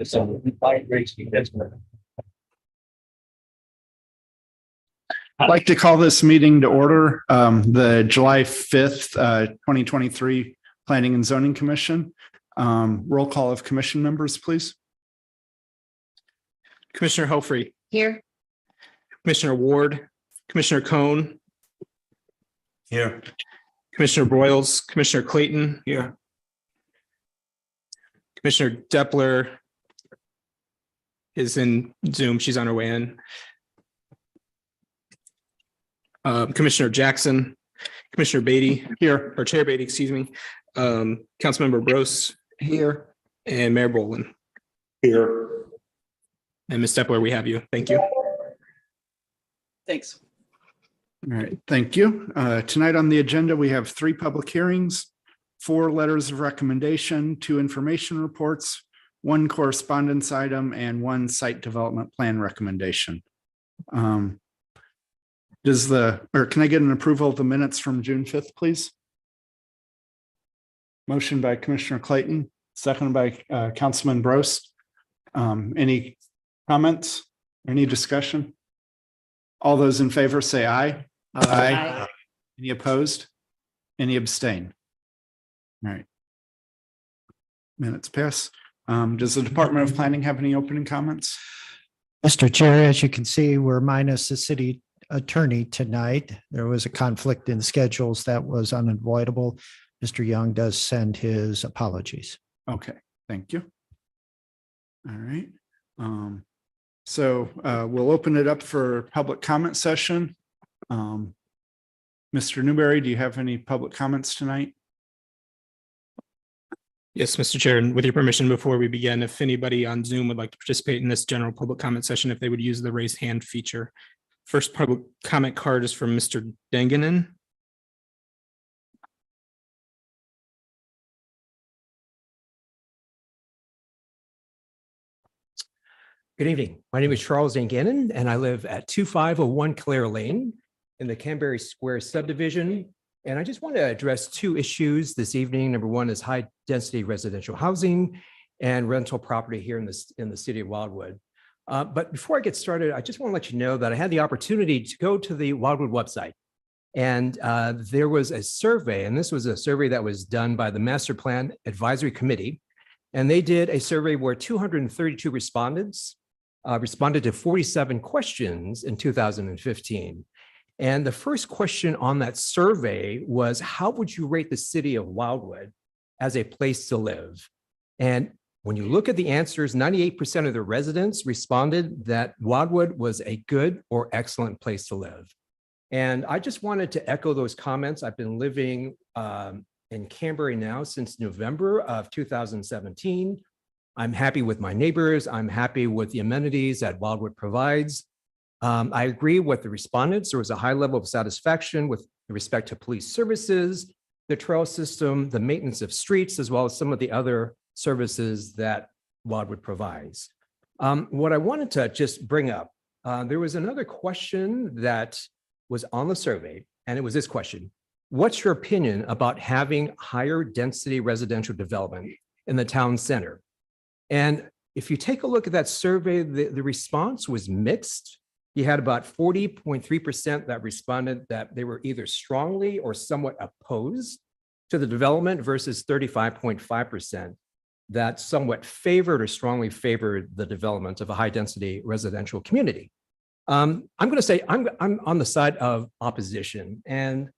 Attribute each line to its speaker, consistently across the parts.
Speaker 1: So by race, that's good.
Speaker 2: I'd like to call this meeting to order, the July 5th, 2023 Planning and Zoning Commission. Roll call of commission members, please.
Speaker 3: Commissioner Helfrey,
Speaker 4: Here.
Speaker 3: Commissioner Ward, Commissioner Cohn,
Speaker 1: Here.
Speaker 3: Commissioner Broyles, Commissioner Clayton,
Speaker 1: Here.
Speaker 3: Commissioner Depler is in Zoom. She's on her way in. Commissioner Jackson, Commissioner Beatty
Speaker 2: Here.
Speaker 3: or Chair Beatty, excuse me. Councilmember Brose
Speaker 2: Here.
Speaker 3: and Mayor Boland.
Speaker 1: Here.
Speaker 3: And Ms. Depler, we have you. Thank you.
Speaker 4: Thanks.
Speaker 2: All right, thank you. Tonight on the agenda, we have 3 public hearings, 4 letters of recommendation, 2 information reports, 1 correspondence item, and 1 site development plan recommendation. Can I get an approval of the minutes from June 5th, please? Motion by Commissioner Clayton, seconded by Councilman Brost. Any comments? Any discussion? All those in favor say aye.
Speaker 4: Aye.
Speaker 2: Any opposed? Any abstain? All right. Minutes pass. Does the Department of Planning have any opening comments?
Speaker 5: Mr. Chair, as you can see, we're minus the city attorney tonight. There was a conflict in schedules that was unavoidable. Mr. Young does send his apologies.
Speaker 2: Okay, thank you. All right. So we'll open it up for public comment session. Mr. Newberry, do you have any public comments tonight?
Speaker 3: Yes, Mr. Chair, and with your permission, before we begin, if anybody on Zoom would like to participate in this general public comment session, if they would use the raise hand feature. First public comment card is from Mr. Danganen.
Speaker 6: Good evening. My name is Charles Danganen, and I live at 2501 Clare Lane in the Canberra Square subdivision. And I just want to address 2 issues this evening. Number 1 is high density residential housing and rental property here in the city of Wildwood. But before I get started, I just want to let you know that I had the opportunity to go to the Wildwood website. And there was a survey, and this was a survey that was done by the Master Plan Advisory Committee. And they did a survey where 232 respondents responded to 47 questions in 2015. And the first question on that survey was, how would you rate the city of Wildwood as a place to live? And when you look at the answers, 98% of the residents responded that Wildwood was a good or excellent place to live. And I just wanted to echo those comments. I've been living in Canberra now since November of 2017. I'm happy with my neighbors. I'm happy with the amenities that Wildwood provides. I agree with the respondents. There was a high level of satisfaction with respect to police services, the trail system, the maintenance of streets, as well as some of the other services that Wildwood provides. What I wanted to just bring up, there was another question that was on the survey, and it was this question: what's your opinion about having higher density residential development in the town center? And if you take a look at that survey, the response was mixed. You had about 40.3% that responded that they were either strongly or somewhat opposed to the development versus 35.5% that somewhat favored or strongly favored the development of a high density residential community. I'm going to say I'm on the side of opposition. And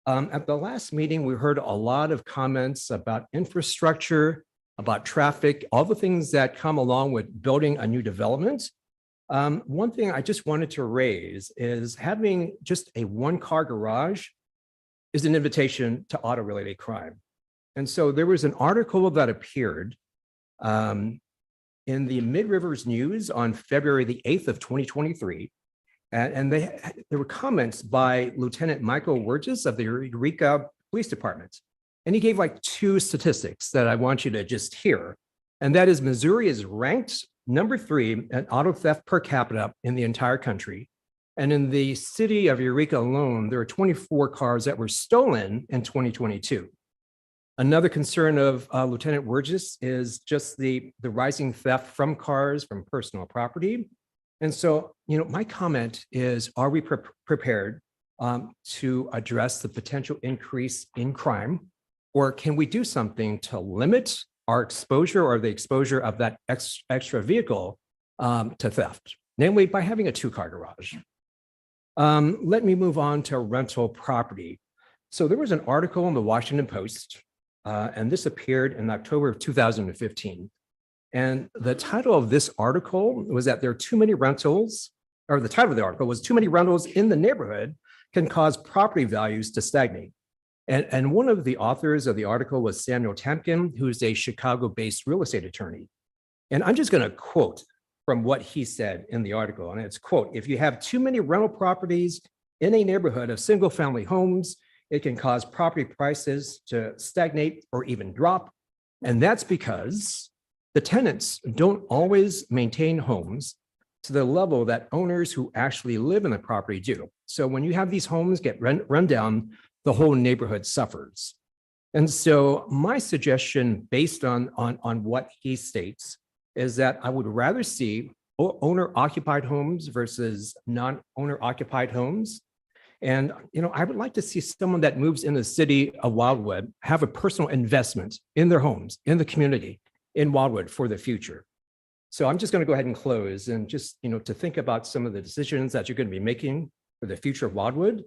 Speaker 6: at the last meeting, we heard a lot of comments about infrastructure, about traffic, all the things that come along with building a new development. One thing I just wanted to raise is having just a 1-car garage is an invitation to auto-related crime. And so there was an article that appeared in the Mid-Rivers News on February the 8th of 2023. And there were comments by Lieutenant Michael Wurgis of the Eureka Police Department. And he gave like 2 statistics that I want you to just hear. And that is, Missouri is ranked number 3 at auto theft per capita in the entire country. And in the city of Eureka alone, there are 24 cars that were stolen in 2022. Another concern of Lieutenant Burgess is just the rising theft from cars, from personal property. And so, my comment is, are we prepared to address the potential increase in crime? Or can we do something to limit our exposure or the exposure of that extra vehicle to theft, namely by having a two-car garage? Let me move on to rental property. So there was an article in the Washington Post, and this appeared in October of 2015. And the title of this article was that there are too many rentals, or the title of the article was "Too Many Rentals in the Neighborhood Can Cause Property Values to Stagnate." And one of the authors of the article was Samuel Tamkin, who's a Chicago-based real estate attorney. And I'm just going to quote from what he said in the article. And it's, quote, "If you have too many rental properties in a neighborhood of single-family homes, it can cause property prices to stagnate or even drop. And that's because the tenants don't always maintain homes to the level that owners who actually live in the property do. So when you have these homes get run down, the whole neighborhood suffers." And so my suggestion, based on what he states, is that I would rather see owner-occupied homes versus non-owner occupied homes. And, I would like to see someone that moves in the city of Wildwood have a personal investment in their homes, in the community, in Wildwood for the future. So I'm just going to go ahead and close and just, to think about some of the decisions that you're going to be making for the future of Wildwood.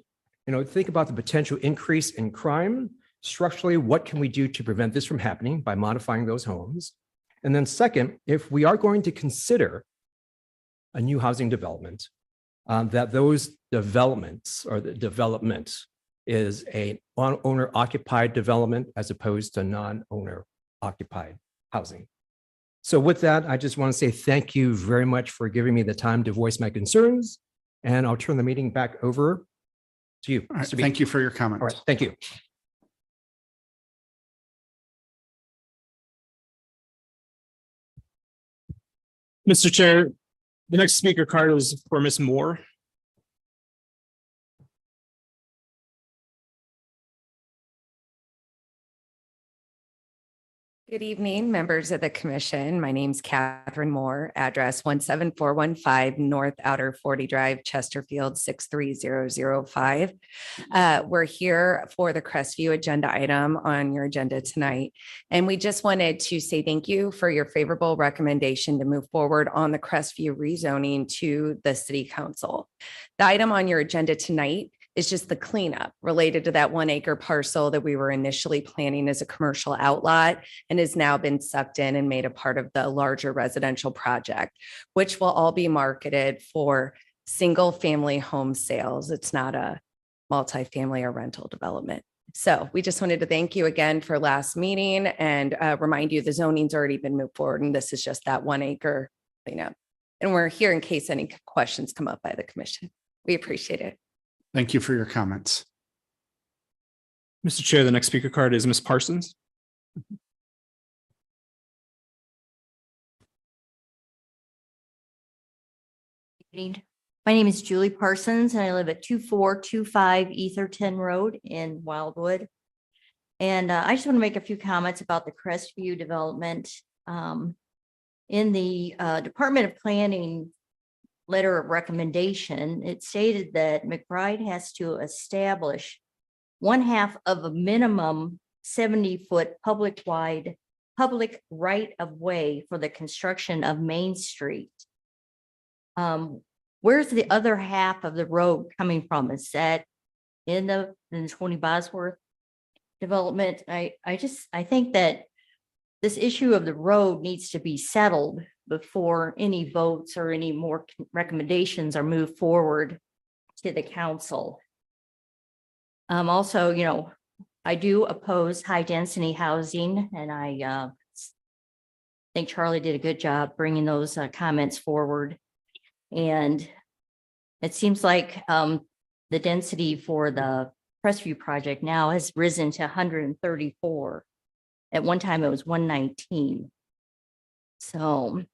Speaker 6: Think about the potential increase in crime. Structurally, what can we do to prevent this from happening by modifying those homes? And then second, if we are going to consider a new housing development, that those developments or the development is a owner occupied development as opposed to non-owner occupied housing. So with that, I just want to say thank you very much for giving me the time to voice my concerns, and I'll turn the meeting back over to you.
Speaker 2: All right,
Speaker 6: Mr. Bean.
Speaker 2: thank you for your
Speaker 6: All
Speaker 2: comments.
Speaker 6: right, thank you.
Speaker 3: Mr. Chair, the next speaker card is for Ms. Moore.
Speaker 4: Good evening, members of the commission. My name's Catherine Moore, address 17415 North Outer 40 Drive, Chesterfield 63005. We're here for the Crestview agenda item on your agenda tonight. And we just wanted to say thank you for your favorable recommendation to move forward on the Crestview rezoning to the city council. The item on your agenda tonight is just the cleanup related to that 1 acre parcel that we were initially planning as a commercial outlot and has now been sucked in and made a part of the larger residential project, which will all be marketed for single family home sales. It's not a multifamily or rental development. So we just wanted to thank you again for last meeting and remind you the zoning's already been moved forward and this is just that 1 acre cleanup. And we're here in case any questions come up by the commission. We appreciate it.
Speaker 2: Thank you for your comments.
Speaker 3: Mr. Chair, the next speaker card is Ms. Parsons.
Speaker 7: Evening. My name is Julie Parsons and I live at 2425 Etherton Road in Wildwood. And I just want to make a few comments about the Crestview development. In the Department of Planning letter of recommendation, it stated that McBride has to establish 1/2 of a minimum 70-foot public right of way for the construction of Main Street. Where's the other half of the road coming from? Is that in the 20 Bosworth development? I think that this issue of the road needs to be settled before any votes or any more recommendations are moved forward to the council. Also, I do oppose high density housing, and I think Charlie did a good job bringing those comments forward. And it seems like the density for the Crestview project now has risen to 134. At one time, it was 119. So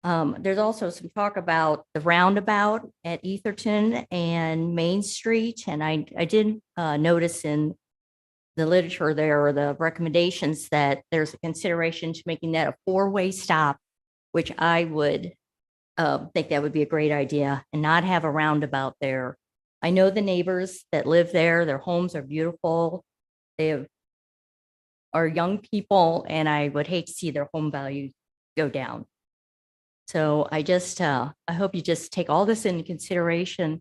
Speaker 7: there's also some talk about the roundabout at Etherton and Main Street. And I did notice in the literature there or the recommendations that there's a consideration to making that a four-way stop, which I would think that would be a great idea and not have a roundabout there. I know the neighbors that live there, their homes are beautiful. Are young people, and I would hate to see their home value go down. So I just, I hope you just take all this into consideration.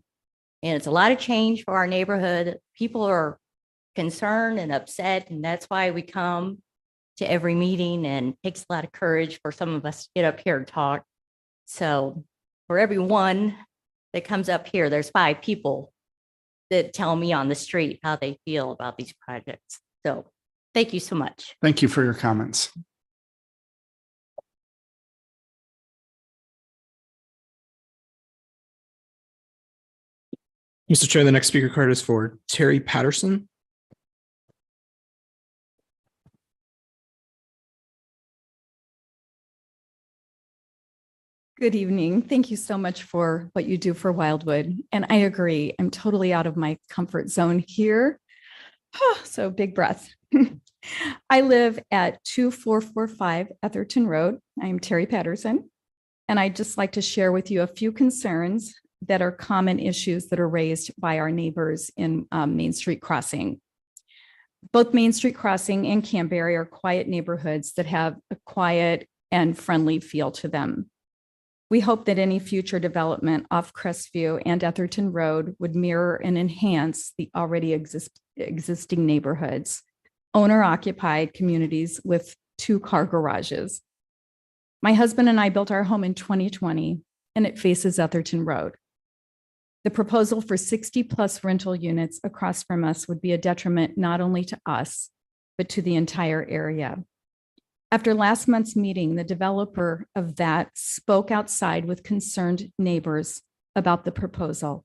Speaker 7: And it's a lot of change for our neighborhood. People are concerned and upset, and that's why we come to every meeting, and it takes a lot of courage for some of us to get up here and talk. So for everyone that comes up here, there's 5 people that tell me on the street how they feel about these projects. So thank you so much.
Speaker 2: Thank you for your comments.
Speaker 3: Mr. Chair, the next speaker card is for Terry Patterson.
Speaker 8: Good evening. Thank you so much for what you do for Wildwood. And I agree, I'm totally out of my comfort zone here. So big breath. I live at 2445 Etherton Road. I'm Terry Patterson. And I'd just like to share with you a few concerns that are common issues that are raised by our neighbors in Main Street Crossing. Both Main Street Crossing and Canberra are quiet neighborhoods that have a quiet and friendly feel to them. We hope that any future development off Crestview and Etherton Road would mirror and enhance the already existing neighborhoods, owner-occupied communities with 2-car garages. My husband and I built our home in 2020, and it faces Etherton Road. The proposal for 60+ rental units across from us would be a detriment not only to us, but to the entire area. After last month's meeting, the developer of that spoke outside with concerned neighbors about the proposal.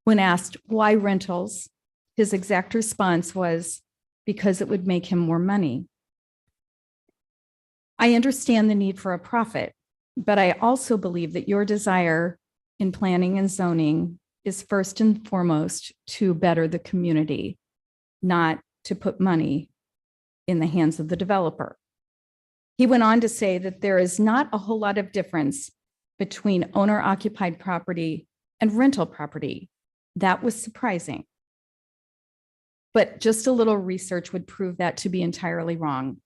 Speaker 8: When asked why rentals, his exact response was because it would make him more money. I understand the need for a profit, but I also believe that your desire in planning and zoning is first and foremost to better the community, not to put money in the hands of the developer. He went on to say that there is not a whole lot of difference between owner-occupied property and rental property. That was surprising. But just a little research would prove that to be entirely wrong.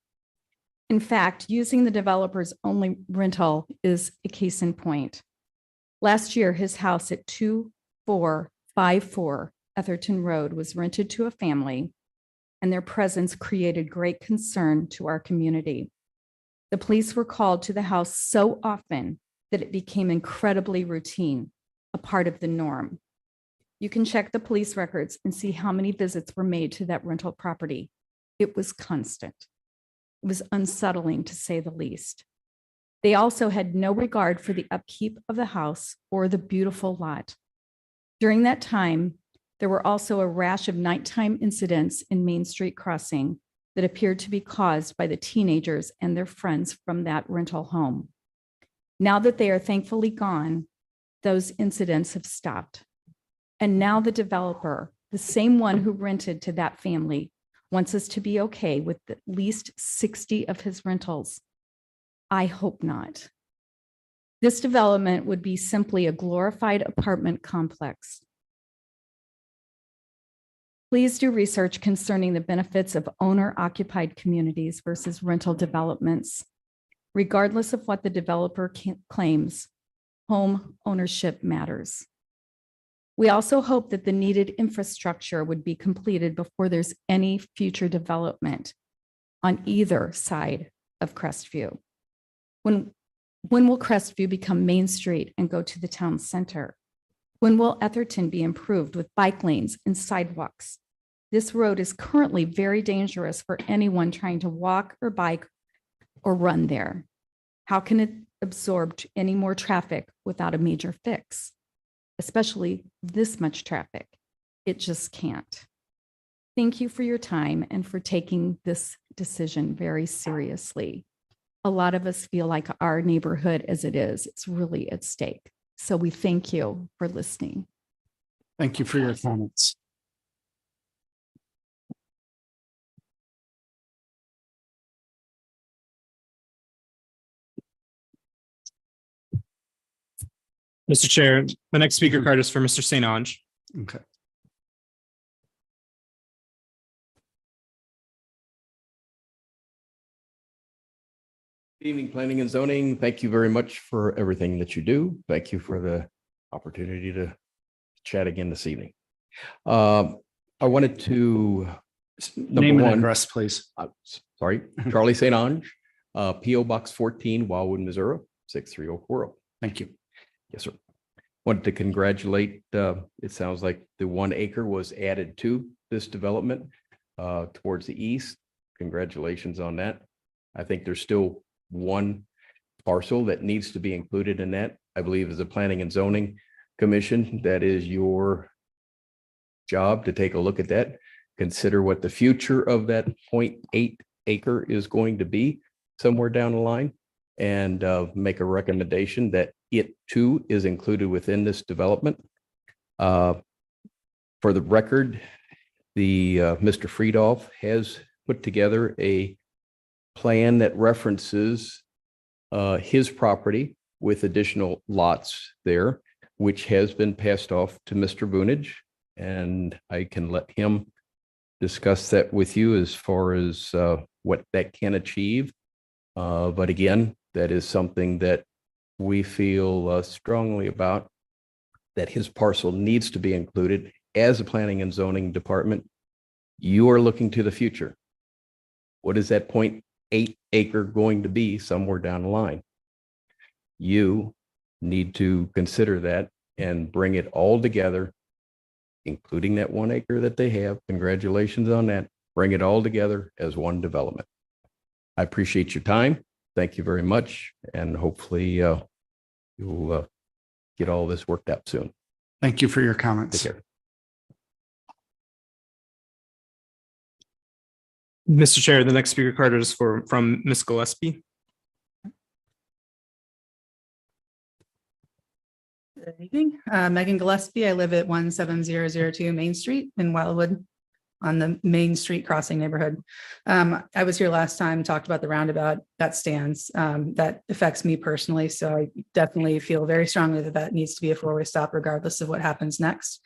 Speaker 8: In fact, using the developer's only rental is a case in point. Last year, his house at 2454 Etherton Road was rented to a family, and their presence created great concern to our community. The police were called to the house so often that it became incredibly routine, a part of the norm. You can check the police records and see how many visits were made to that rental property. It was constant. It was unsettling, to say the least. They also had no regard for the upkeep of the house or the beautiful lot. During that time, there were also a rash of nighttime incidents in Main Street Crossing that appeared to be caused by the teenagers and their friends from that rental home. Now that they are thankfully gone, those incidents have stopped. And now the developer, the same one who rented to that family, wants us to be okay with at least 60 of his rentals. I hope not. This development would be simply a glorified apartment complex. Please do research concerning the benefits of owner-occupied communities versus rental developments. Regardless of what the developer claims, home ownership matters. We also hope that the needed infrastructure would be completed before there's any future development on either side of Crestview. When will Crestview become Main Street and go to the town center? When will Etherton be improved with bike lanes and sidewalks? This road is currently very dangerous for anyone trying to walk or bike or run there. How can it absorb any more traffic without a major fix? Especially this much traffic. It just can't. Thank you for your time and for taking this decision very seriously. A lot of us feel like our neighborhood as it is, it's really at stake. So we thank you for listening.
Speaker 2: Thank you for your comments.
Speaker 3: Mr. Chair, the next speaker card is for Mr. St. Ange.
Speaker 2: Okay.
Speaker 9: Good evening, planning and zoning. Thank you very much for everything that you do. Thank you for the opportunity to chat again this evening. I wanted to, number
Speaker 2: Name and
Speaker 9: one,
Speaker 2: address, please.
Speaker 9: sorry, Charlie St. Ange, PO Box 14, Wildwood, Missouri, 63040.
Speaker 2: Thank you.
Speaker 9: Yes, sir. Wanted to congratulate, it sounds like the 1 acre was added to this development towards the east. Congratulations on that. I think there's still one parcel that needs to be included in that. I believe as a planning and zoning commission, that is your job to take a look at that. Consider what the future of that 0.8 acre is going to be somewhere down the line, and make a recommendation that it too is included within this development. For the record, the Mr. Friedhoff has put together a plan that references his property with additional lots there, which has been passed off to Mr. Vunich, and I can let him discuss that with you as far as what that can achieve. But again, that is something that we feel strongly about, that his parcel needs to be included. As a planning and zoning department, you are looking to the future. What is that 0.8 acre going to be somewhere down the line? You need to consider that and bring it all together, including that 1 acre that they have. Congratulations on that. Bring it all together as one development. I appreciate your time. Thank you very much. And hopefully you'll get all this worked out soon.
Speaker 2: Thank you for your comments.
Speaker 9: Take care.
Speaker 3: Mr. Chair, the next speaker card is from Ms. Gillespie.
Speaker 10: Good evening, Megan Gillespie. I live at 17002 Main Street in Wildwood on the Main Street crossing neighborhood. I was here last time, talked about the roundabout that stands. That affects me personally. So I definitely feel very strongly that that needs to be a four-way stop regardless of what happens next.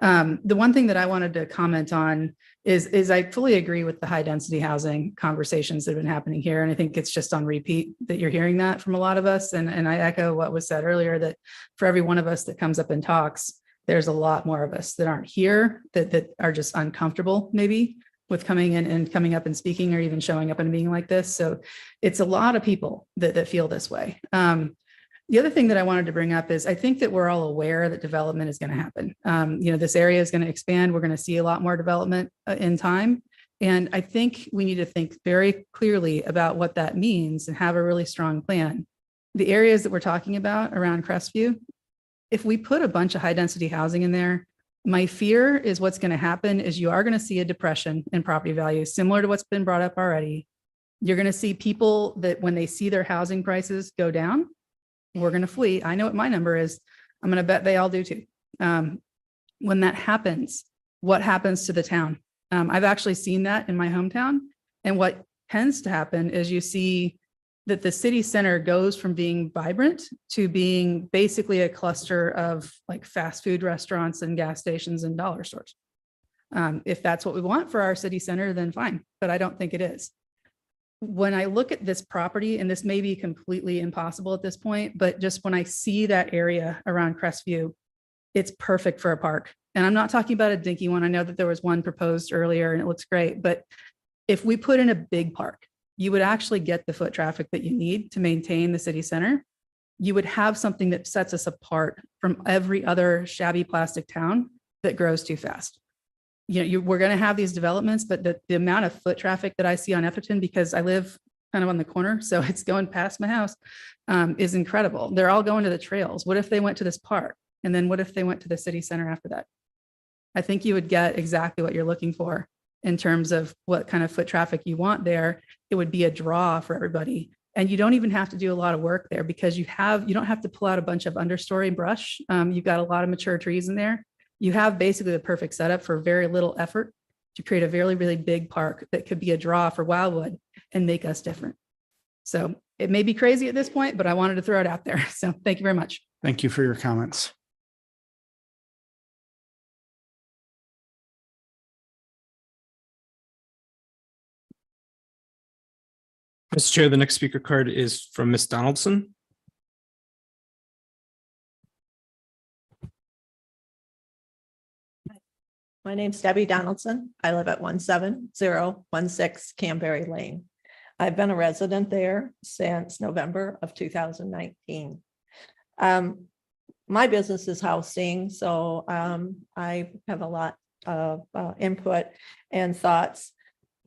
Speaker 10: The one thing that I wanted to comment on is I fully agree with the high density housing conversations that have been happening here. And I think it's just on repeat that you're hearing that from a lot of us. And I echo what was said earlier, that for every one of us that comes up and talks, there's a lot more of us that aren't here, that are just uncomfortable maybe with coming in and coming up and speaking, or even showing up and being like this. So it's a lot of people that feel this way. The other thing that I wanted to bring up is I think that we're all aware that development is going to happen. This area is going to expand. We're going to see a lot more development in time. And I think we need to think very clearly about what that means and have a really strong plan. The areas that we're talking about around Crestview, if we put a bunch of high density housing in there, my fear is what's going to happen is you are going to see a depression in property values, similar to what's been brought up already. You're going to see people that when they see their housing prices go down, we're going to flee. I know what my number is. I'm going to bet they all do too. When that happens, what happens to the town? I've actually seen that in my hometown. And what tends to happen is you see that the city center goes from being vibrant to being basically a cluster of like fast food restaurants and gas stations and dollar stores. If that's what we want for our city center, then fine, but I don't think it is. When I look at this property, and this may be completely impossible at this point, but just when I see that area around Crestview, it's perfect for a park. And I'm not talking about a dinky one. I know that there was one proposed earlier and it looks great, but if we put in a big park, you would actually get the foot traffic that you need to maintain the city center. You would have something that sets us apart from every other shabby plastic town that grows too fast. We're going to have these developments, but the amount of foot traffic that I see on Etherton, because I live kind of on the corner, so it's going past my house, is incredible. They're all going to the trails. What if they went to this park? And then what if they went to the city center after that? I think you would get exactly what you're looking for in terms of what kind of foot traffic you want there. It would be a draw for everybody. And you don't even have to do a lot of work there because you don't have to pull out a bunch of understory brush. You've got a lot of mature trees in there. You have basically the perfect setup for very little effort to create a really, really big park that could be a draw for Wildwood and make us different. So it may be crazy at this point, but I wanted to throw it out there. So thank you very much.
Speaker 2: Thank you for your comments.
Speaker 3: Mr. Chair, the next speaker card is from Ms. Donaldson.
Speaker 11: My name's Debbie Donaldson. I live at 17016 Canberry Lane. I've been a resident there since November of 2019. My business is housing, so I have a lot of input and thoughts.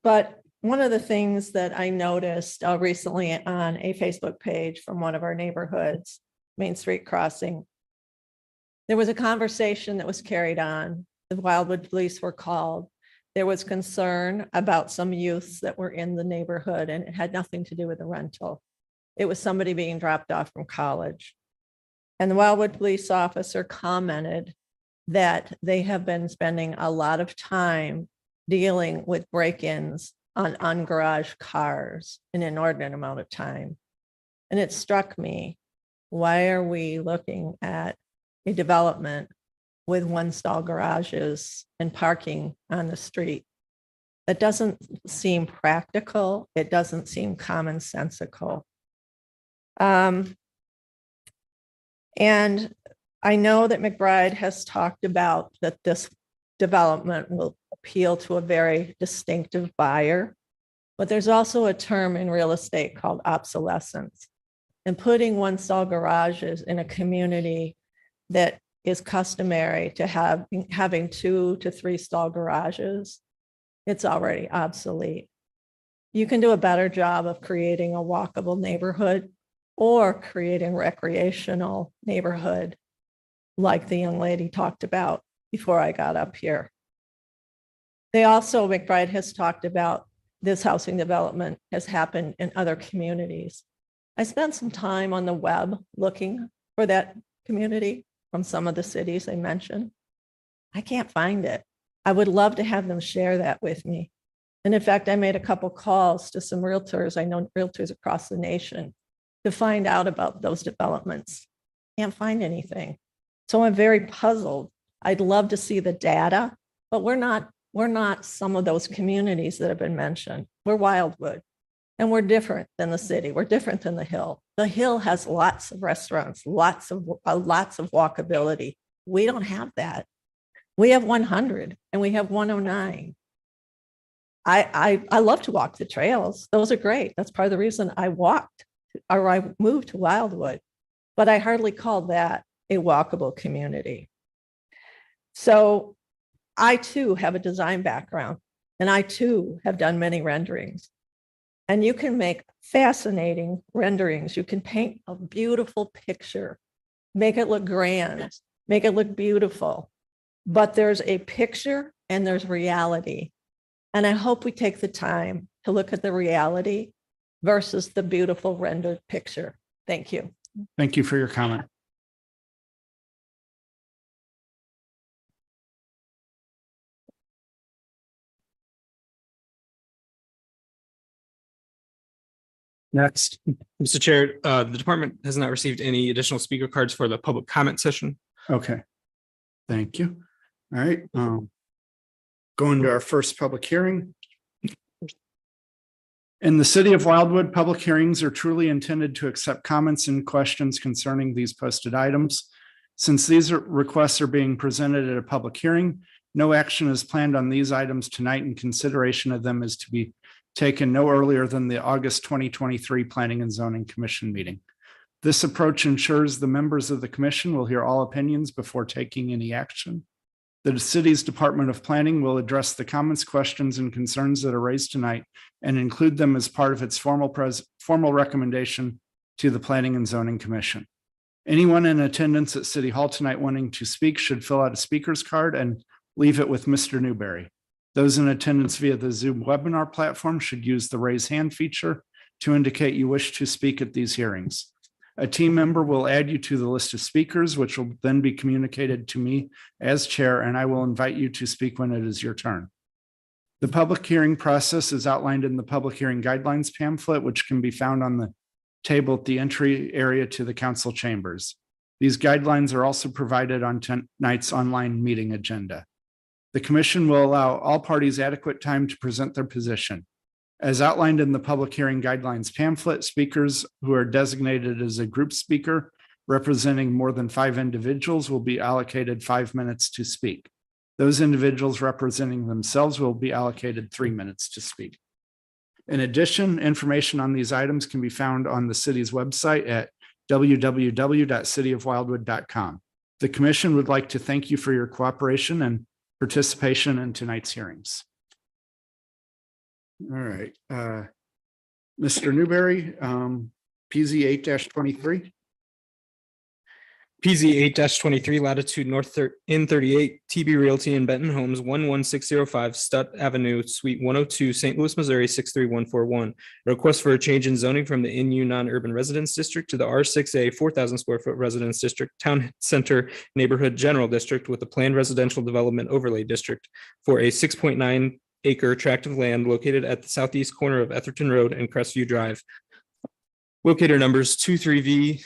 Speaker 11: But one of the things that I noticed recently on a Facebook page from one of our neighborhoods, Main Street Crossing, there was a conversation that was carried on. The Wildwood Police were called. There was concern about some youths that were in the neighborhood, and it had nothing to do with the rental. It was somebody being dropped off from college. And the Wildwood police officer commented that they have been spending a lot of time dealing with break-ins on ungaraged cars, an inordinate amount of time. And it struck me, why are we looking at a development with one-stall garages and parking on the street? That doesn't seem practical. It doesn't seem commonsensical. And I know that McBride has talked about that this development will appeal to a very distinctive buyer, but there's also a term in real estate called obsolescence. And putting one-stall garages in a community that is customary to having 2 to 3 stall garages, it's already obsolete. You can do a better job of creating a walkable neighborhood or creating recreational neighborhood like the young lady talked about before I got up here. McBride has talked about this housing development has happened in other communities. I spent some time on the web looking for that community from some of the cities they mentioned. I can't find it. I would love to have them share that with me. And in fact, I made a couple calls to some realtors. I know realtors across the nation to find out about those developments. Can't find anything. So I'm very puzzled. I'd love to see the data, but we're not some of those communities that have been mentioned. We're Wildwood, and we're different than the city. We're different than the Hill. The Hill has lots of restaurants, lots of walkability. We don't have that. We have 100 and we have 109. I love to walk the trails. Those are great. That's part of the reason I moved to Wildwood, but I hardly call that a walkable community. So I too have a design background, and I too have done many renderings. And you can make fascinating renderings. You can paint a beautiful picture, make it look grand, make it look beautiful. But there's a picture and there's reality. And I hope we take the time to look at the reality versus the beautiful rendered picture. Thank you.
Speaker 2: Thank you for your comment. Next.
Speaker 3: Mr. Chair, the department has not received any additional speaker cards for the public comment session.
Speaker 2: Okay. Thank you. All right. Going to our first public hearing. In the city of Wildwood, public hearings are truly intended to accept comments and questions concerning these posted items. Since these requests are being presented at a public hearing, no action is planned on these items tonight, and consideration of them is to be taken no earlier than the August 2023 Planning and Zoning Commission meeting. This approach ensures the members of the commission will hear all opinions before taking any action. The city's Department of Planning will address the comments, questions, and concerns that are raised tonight and include them as part of its formal recommendation to the Planning and Zoning Commission. Anyone in attendance at City Hall tonight wanting to speak should fill out a speaker's card and leave it with Mr. Newberry. Those in attendance via the Zoom webinar platform should use the raise hand feature to indicate you wish to speak at these hearings. A team member will add you to the list of speakers, which will then be communicated to me as chair, and I will invite you to speak when it is your turn. The public hearing process is outlined in the public hearing guidelines pamphlet, which can be found on the table at the entry area to the council chambers. These guidelines are also provided on tonight's online meeting agenda. The commission will allow all parties adequate time to present their position. As outlined in the public hearing guidelines pamphlet, speakers who are designated as a group speaker representing more than 5 individuals will be allocated 5 minutes to speak. Those individuals representing themselves will be allocated 3 minutes to speak. In addition, information on these items can be found on the city's website at www.cityofwildwood.com. The commission would like to thank you for your cooperation and participation in tonight's hearings. All right, Mr. Newberry, PZ 8-23.
Speaker 3: PZ 8-23 latitude north in 38 TB Realty in Benton Homes 11605 Stutt Avenue, Suite 102, St. Louis, Missouri 63141. A request for a change in zoning from the NU non-urban residence district to the R6A 4,000 square foot residence district, Town Center Neighborhood General District with a planned residential development overlay district for a 6.9 acre tract of land located at the southeast corner of Etherton Road and Crestview Drive. Locator numbers 23V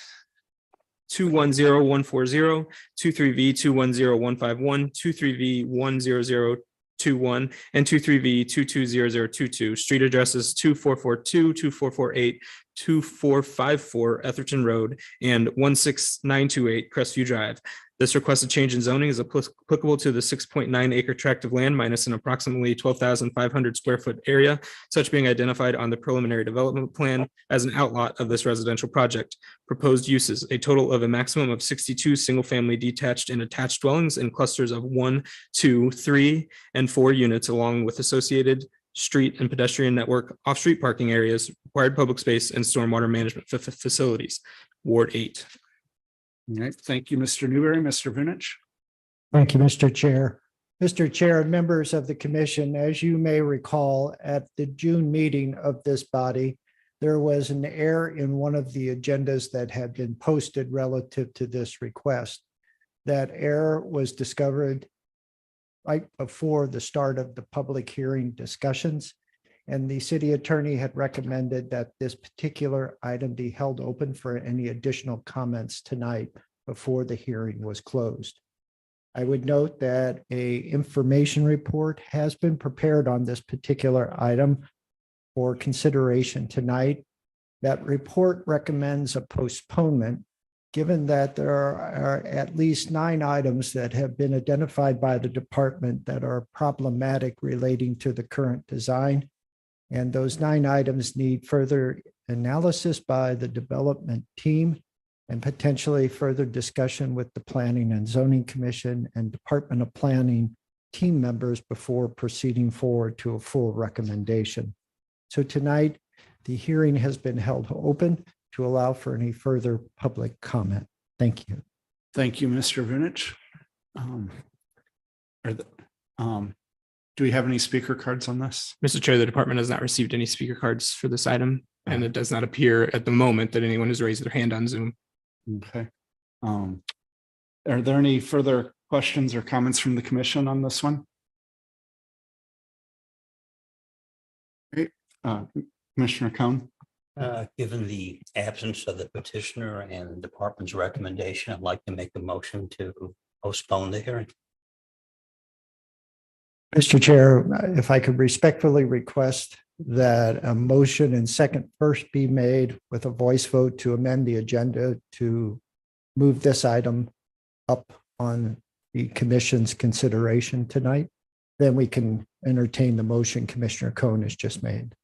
Speaker 3: 210140, 23V 210151, 23V 10021, and 23V 220022. Street addresses 2442, 2448, 2454 Etherton Road, and 16928 Crestview Drive. This requested change in zoning is applicable to the 6.9 acre tract of land minus an approximately 12,500 square foot area, such being identified on the preliminary development plan as an outlot of this residential project. Proposed uses, a total of a maximum of 62 single-family detached and attached dwellings in clusters of 1, 2, 3, and 4 units, along with associated street and pedestrian network, off-street parking areas, required public space, and stormwater management facilities. Ward 8.
Speaker 2: All right, thank you, Mr. Newberry. Mr. Vunich.
Speaker 5: Thank you, Mr. Chair. Mr. Chair and members of the commission, as you may recall, at the June meeting of this body, there was an error in one of the agendas that had been posted relative to this request. That error was discovered right before the start of the public hearing discussions, and the city attorney had recommended that this particular item be held open for any additional comments tonight before the hearing was closed. I would note that an information report has been prepared on this particular item for consideration tonight. That report recommends a postponement, given that there are at least 9 items that have been identified by the department that are problematic relating to the current design. And those 9 items need further analysis by the development team and potentially further discussion with the Planning and Zoning Commission and Department of Planning team members before proceeding forward to a full recommendation. So tonight, the hearing has been held open to allow for any further public comment. Thank you.
Speaker 2: Thank you, Mr. Vunich. Do we have any speaker cards on this?
Speaker 3: Mr. Chair, the department has not received any speaker cards for this item, and it does not appear at the moment that anyone has raised their hand on Zoom.
Speaker 2: Okay. Are there any further questions or comments from the commission on this one? Okay, Commissioner Cone.
Speaker 1: Given the absence of the petitioner and the department's recommendation, I'd like to make a motion to postpone the hearing.
Speaker 5: Mr. Chair, if I could respectfully request that a motion and second first be made with a voice vote to amend the agenda to move this item up on the commission's consideration tonight, then we can entertain the motion Commissioner Cone has just made.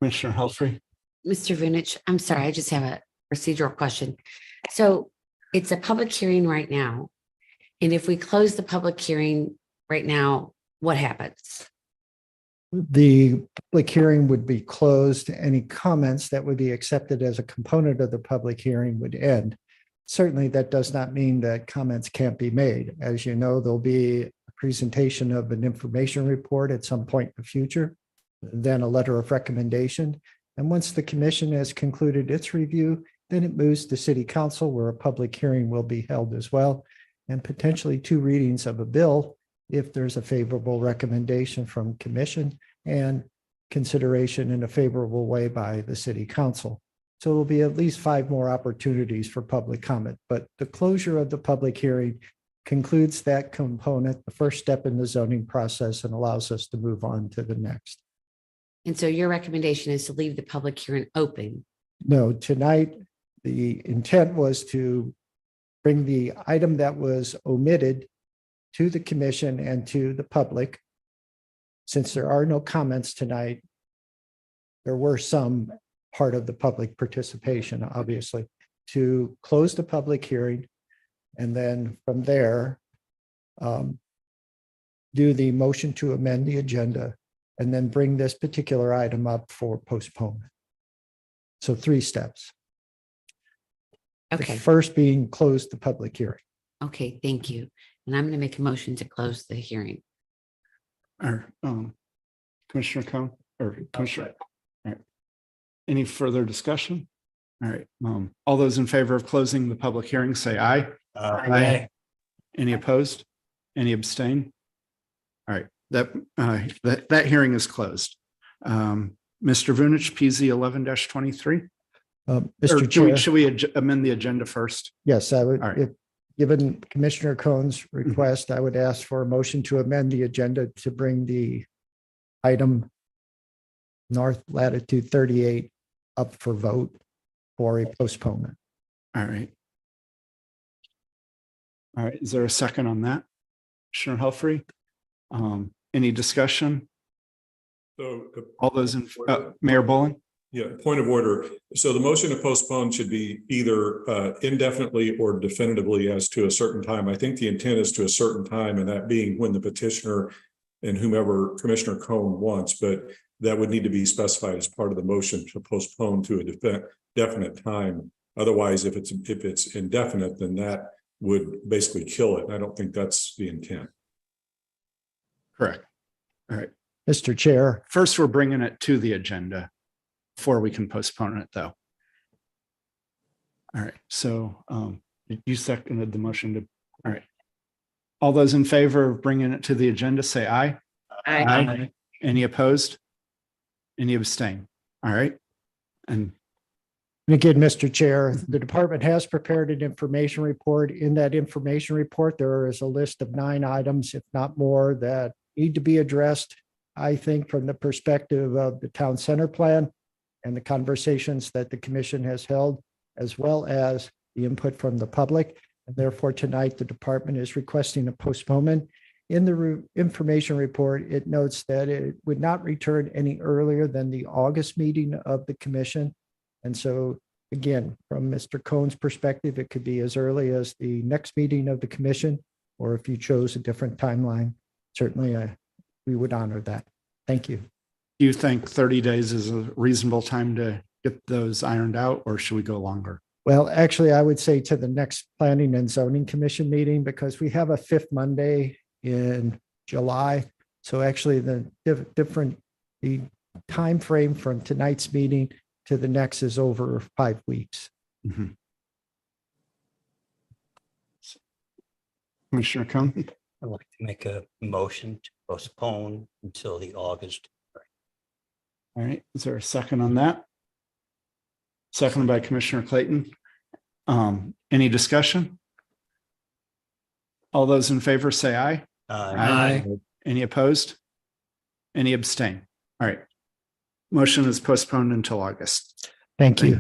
Speaker 2: Commissioner Helfrey.
Speaker 12: Mr. Vunich, I'm sorry, I just have a procedural question. So it's a public hearing right now. And if we close the public hearing right now, what happens?
Speaker 5: The public hearing would be closed. Any comments that would be accepted as a component of the public hearing would end. Certainly, that does not mean that comments can't be made. As you know, there'll be a presentation of an information report at some point in the future, then a letter of recommendation. And once the commission has concluded its review, then it moves to City Council, where a public hearing will be held as well, and potentially 2 readings of a bill if there's a favorable recommendation from commission and consideration in a favorable way by the City Council. So there'll be at least 5 more opportunities for public comment, but the closure of the public hearing concludes that component, the first step in the zoning process, and allows us to move on to the next.
Speaker 12: And so your recommendation is to leave the public hearing open.
Speaker 5: No, tonight, the intent was to bring the item that was omitted to the commission and to the public. Since there are no comments tonight, there were some part of the public participation, obviously, to close the public hearing. And then from there, do the motion to amend the agenda and then bring this particular item up for postponement. So 3 steps. The
Speaker 12: Okay,
Speaker 5: first being close the public hearing.
Speaker 12: okay, thank you. And I'm going to make a motion to close the hearing.
Speaker 2: Or, Commissioner Cohn or Commissioner. All right. Any further discussion? All right, all those in favor of closing the public hearing, say aye. Aye. Any opposed? Any abstain? All right, that hearing is closed. Mr. Vunich, PZ 11-23.
Speaker 5: Mr. Chair,
Speaker 2: Should we amend the agenda first?
Speaker 5: yes, I would,
Speaker 2: All right.
Speaker 5: if, given Commissioner Cohn's request, I would ask for a motion to amend the agenda to bring the item North Latitude 38 up for vote for a postponement.
Speaker 2: All right. All right, is there a second on that? Commissioner Helfrey? Any discussion?
Speaker 13: So,
Speaker 2: All those in, Mayor Bolin?
Speaker 13: yeah, point of order. So the motion to postpone should be either indefinitely or definitively as to a certain time. I think the intent is to a certain time, and that being when the petitioner and whomever Commissioner Cohn wants, but that would need to be specified as part of the motion to postpone to a definite time. Otherwise, if it's indefinite, then that would basically kill it. And I don't think that's the intent.
Speaker 2: Correct. All right.
Speaker 5: Mr. Chair,
Speaker 2: First, we're bringing it to the agenda before we can postpone it, though. All right, so you seconded the motion to, all right. All those in favor of bringing it to the agenda, say aye.
Speaker 12: Aye.
Speaker 2: Any opposed? Any abstain? All right. And
Speaker 5: and again, Mr. Chair, the department has prepared an information report. In that information report, there is a list of 9 items, if not more, that need to be addressed, I think, from the perspective of the town center plan and the conversations that the commission has held, as well as the input from the public. And therefore, tonight, the department is requesting a postponement. In the information report, it notes that it would not return any earlier than the August meeting of the commission. And so, again, from Mr. Cohn's perspective, it could be as early as the next meeting of the commission, or if you chose a different timeline, certainly we would honor that. Thank you.
Speaker 2: do you think 30 days is a reasonable time to get those ironed out, or should we go longer?
Speaker 5: Well, actually, I would say to the next Planning and Zoning Commission meeting, because we have a 5th Monday in July. So actually the the time frame from tonight's meeting to the next is over 5 weeks.
Speaker 2: Mhm. Commissioner Cohn?
Speaker 1: I'd like to make a motion to postpone until the August.
Speaker 2: All right, is there a second on that? Seconded by Commissioner Clayton. Any discussion? All those in favor say aye. Any opposed? Any abstain? All right. Motion is postponed until August.
Speaker 5: Thank you.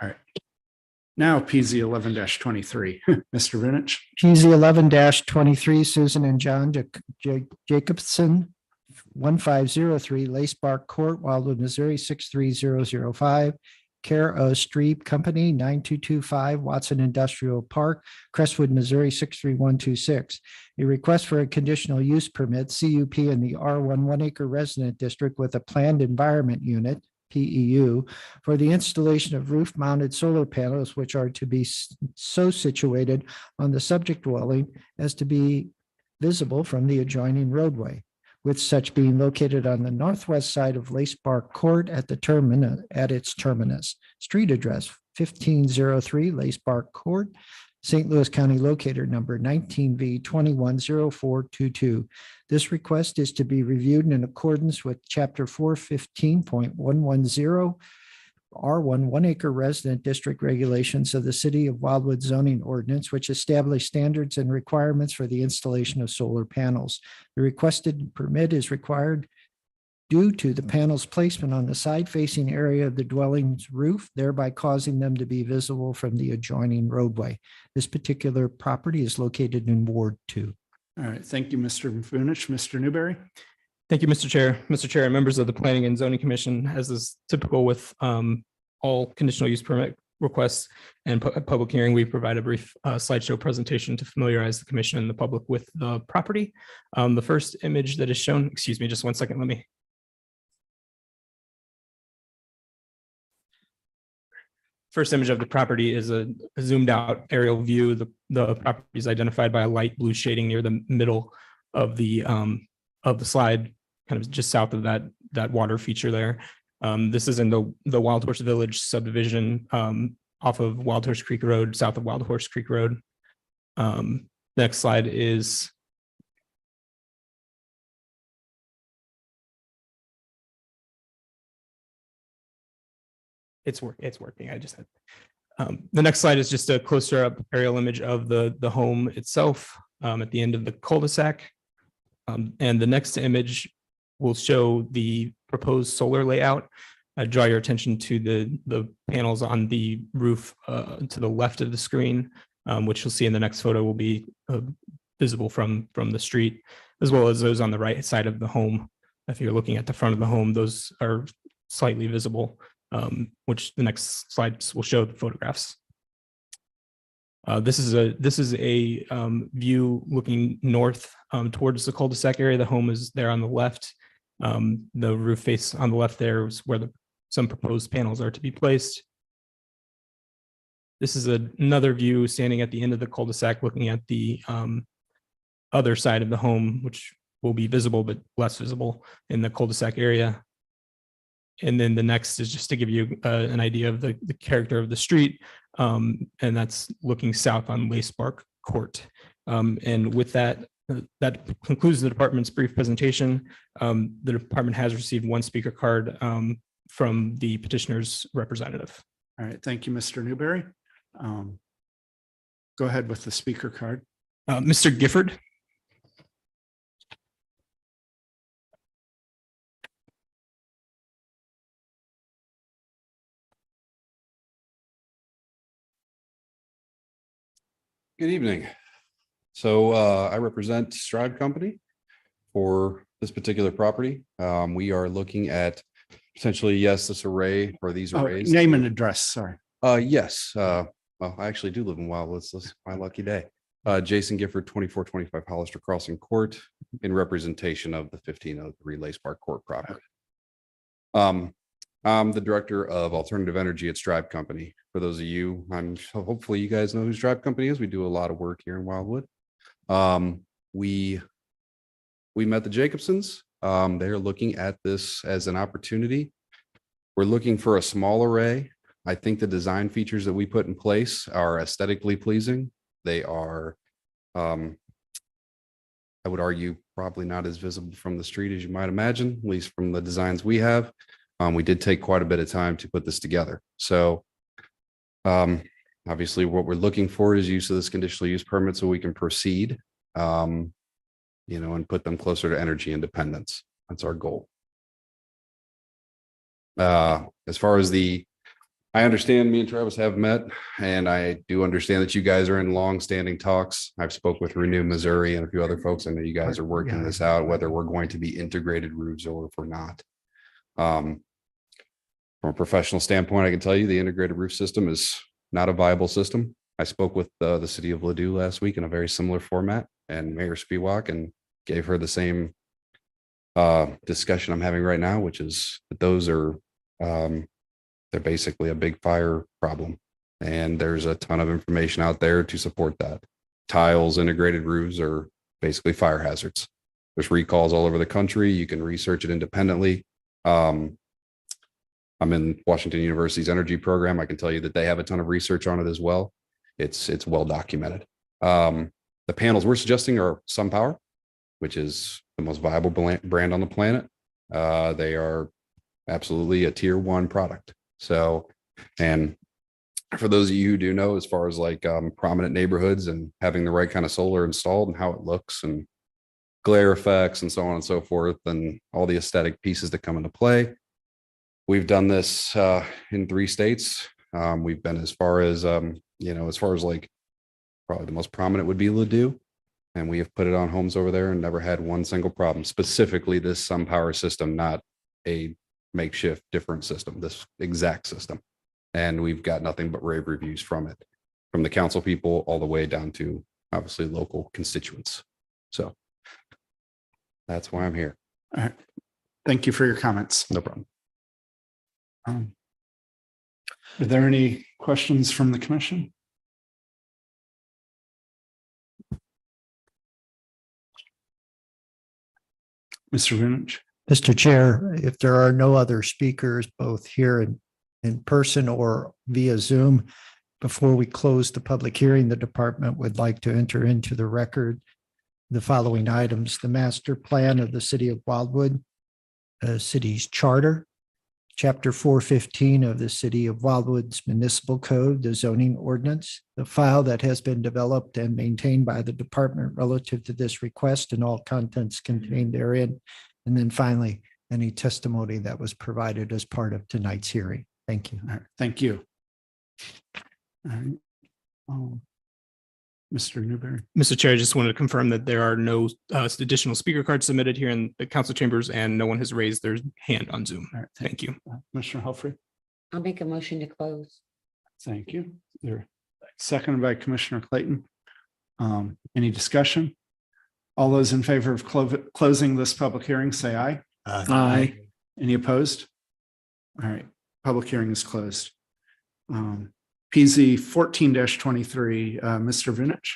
Speaker 2: All right. Now PZ 11-23, Mr. Vunich.
Speaker 5: PZ 11-23, Susan and John Jacobson, 1503 Lace Bark Court, Wildwood, Missouri, 63005. Care of Streep Company, 9225 Watson Industrial Park, Crestwood, Missouri, 63126. A request for a conditional use permit, CUP, in the R1 1-acre resident district with a planned environment unit, PEU, for the installation of roof-mounted solar panels, which are to be so situated on the subject dwelling as to be visible from the adjoining roadway, with such being located on the northwest side of Lace Bark Court at its terminus. Street address 1503 Lace Bark Court, St. Louis County, locator number 19V210422. This request is to be reviewed in accordance with Chapter 415.110 R1 1 acre resident district regulations of the City of Wildwood zoning ordinance, which establish standards and requirements for the installation of solar panels. The requested permit is required due to the panel's placement on the side-facing area of the dwelling's roof, thereby causing them to be visible from the adjoining roadway. This particular property is located in Ward 2.
Speaker 2: All right, thank you, Mr. Funych. Mr. Newberry?
Speaker 3: Thank you, Mr. Chair. Mr. Chair, and members of the Planning and Zoning Commission, as is typical with all conditional use permit requests and public hearing, we provide a brief slideshow presentation to familiarize the commission and the public with the property. The first image that is shown, excuse me, just one second, let me. First image of the property is a zoomed out aerial view. The property is identified by a light blue shading near the middle of the slide, kind of just south of that water feature there. This is in the Wild Horse Village subdivision off of Wild Horse Creek Road, south of Wild Horse Creek Road. Next slide is it's working. I just had the next slide is just a closer up aerial image of the home itself at the end of the cul-de-sac. And the next image will show the proposed solar layout. I draw your attention to the panels on the roof to the left of the screen, which you'll see in the next photo will be visible from the street, as well as those on the right side of the home. If you're looking at the front of the home, those are slightly visible, which the next slides will show the photographs. This is a view looking north towards the cul-de-sac area. The home is there on the left. The roof face on the left there is where some proposed panels are to be placed. This is another view standing at the end of the cul-de-sac looking at the other side of the home, which will be visible but less visible in the cul-de-sac area. And then the next is just to give you an idea of the character of the street. And that's looking south on Lacebark Court. And with that, that concludes the department's brief presentation. The department has received one speaker card from the petitioner's representative.
Speaker 2: All right, thank you, Mr. Newberry. Go ahead with the speaker card.
Speaker 3: Mr. Gifford.
Speaker 14: Good evening. So I represent Strive Company for this particular property. We are looking at potentially, yes, this array or these arrays.
Speaker 2: Name and address, sorry.
Speaker 14: Yes. Well, I actually do live in Wildwood. This is my lucky day. Jason Gifford, 2425 Hollister Crossing Court, in representation of the 1503 Lacebark Court property. I'm the director of alternative energy at Strive Company. For those of you, hopefully you guys know who Strive Company is. We do a lot of work here in Wildwood. We met the Jacobsons. They're looking at this as an opportunity. We're looking for a small array. I think the design features that we put in place are aesthetically pleasing. They are, I would argue, probably not as visible from the street as you might imagine, at least from the designs we have. We did take quite a bit of time to put this together. So obviously what we're looking for is use of this conditional use permit so we can proceed, and put them closer to energy independence. That's our goal. As far as I understand me and Travis have met, and I do understand that you guys are in long-standing talks. I've spoke with Renew Missouri and a few other folks. I know you guys are working this out, whether we're going to be integrated roofs or if we're not. From a professional standpoint, I can tell you the integrated roof system is not a viable system. I spoke with the city of Ladue last week in a very similar format, and Mayor Spiewak, and gave her the same discussion I'm having right now, which is that those are they're basically a big fire problem, and there's a ton of information out there to support that. Tiles, integrated roofs are basically fire hazards. There's recalls all over the country. You can research it independently. I'm in Washington University's energy program. I can tell you that they have a ton of research on it as well. It's well documented. The panels we're suggesting are SunPower, which is the most viable brand on the planet. They are absolutely a tier 1 product. So, and for those of you who do know, as far as like prominent neighborhoods and having the right kind of solar installed and how it looks and glare effects and so on and so forth, and all the aesthetic pieces that come into play. We've done this in 3 states. We've been as far as, as far as like probably the most prominent would be Ladue. And we have put it on homes over there and never had one single problem, specifically this SunPower system, not a makeshift different system, this exact system. And we've got nothing but rave reviews from it, from the council people all the way down to obviously local constituents. So that's why I'm here.
Speaker 2: All right. Thank you for your comments.
Speaker 14: No problem.
Speaker 2: Are there any questions from the commission? Mr. Vunich.
Speaker 5: Mr. Chair, if there are no other speakers, both here in person or via Zoom, before we close the public hearing, the department would like to enter into the record the following items: the master plan of the city of Wildwood, city's charter, chapter 415 of the city of Wildwood's municipal code, the zoning ordinance, the file that has been developed and maintained by the department relative to this request and all contents contained therein. And then finally, any testimony that was provided as part of tonight's hearing. Thank you.
Speaker 2: All right. Thank you. All right. Mr. Newberry.
Speaker 3: Mr. Chair, I just wanted to confirm that there are no additional speaker cards submitted here in the council chambers, and no one has raised their hand on Zoom.
Speaker 2: All right.
Speaker 3: Thank you.
Speaker 2: Commissioner Helfrey.
Speaker 12: I'll make a motion to close.
Speaker 2: Thank you. There. Seconded by Commissioner Clayton. Any discussion? All those in favor of closing this public hearing, say aye.
Speaker 1: Aye.
Speaker 2: Any opposed? All right, public hearing is closed. PZ 14-23, Mr. Vunich.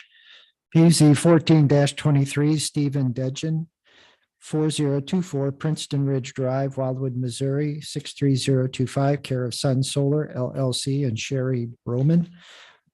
Speaker 5: PZ 14-23, Stephen Deggen, 4024 Princeton Ridge Drive, Wildwood, Missouri, 63025, care of Sun Solar LLC and Sherry Roman,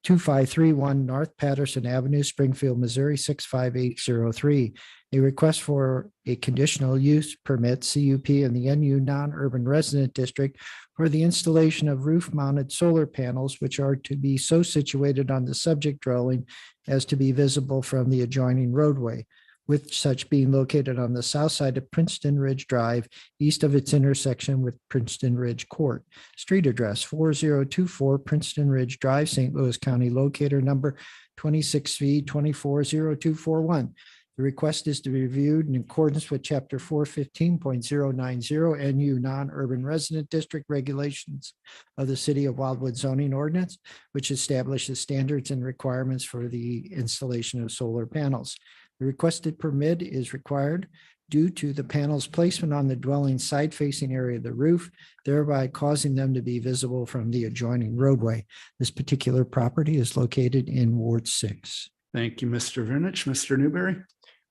Speaker 5: 2531 North Patterson Avenue, Springfield, Missouri, 65803. A request for a conditional use permit, CUP, in the NU non-urban resident district for the installation of roof-mounted solar panels, which are to be so situated on the subject dwelling as to be visible from the adjoining roadway, with such being located on the south side of Princeton Ridge Drive, east of its intersection with Princeton Ridge Court. Street address 4024 Princeton Ridge Drive, St. Louis County, locator number 26V240241. The request is to be reviewed in accordance with chapter 415.090 NU non-urban resident district regulations of the city of Wildwood zoning ordinance, which establishes standards and requirements for the installation of solar panels. The requested permit is required due to the panel's placement on the dwelling side facing area of the roof, thereby causing them to be visible from the adjoining roadway. This particular property is located in Ward 6.
Speaker 2: Thank you, Mr. Vunich. Mr. Newberry.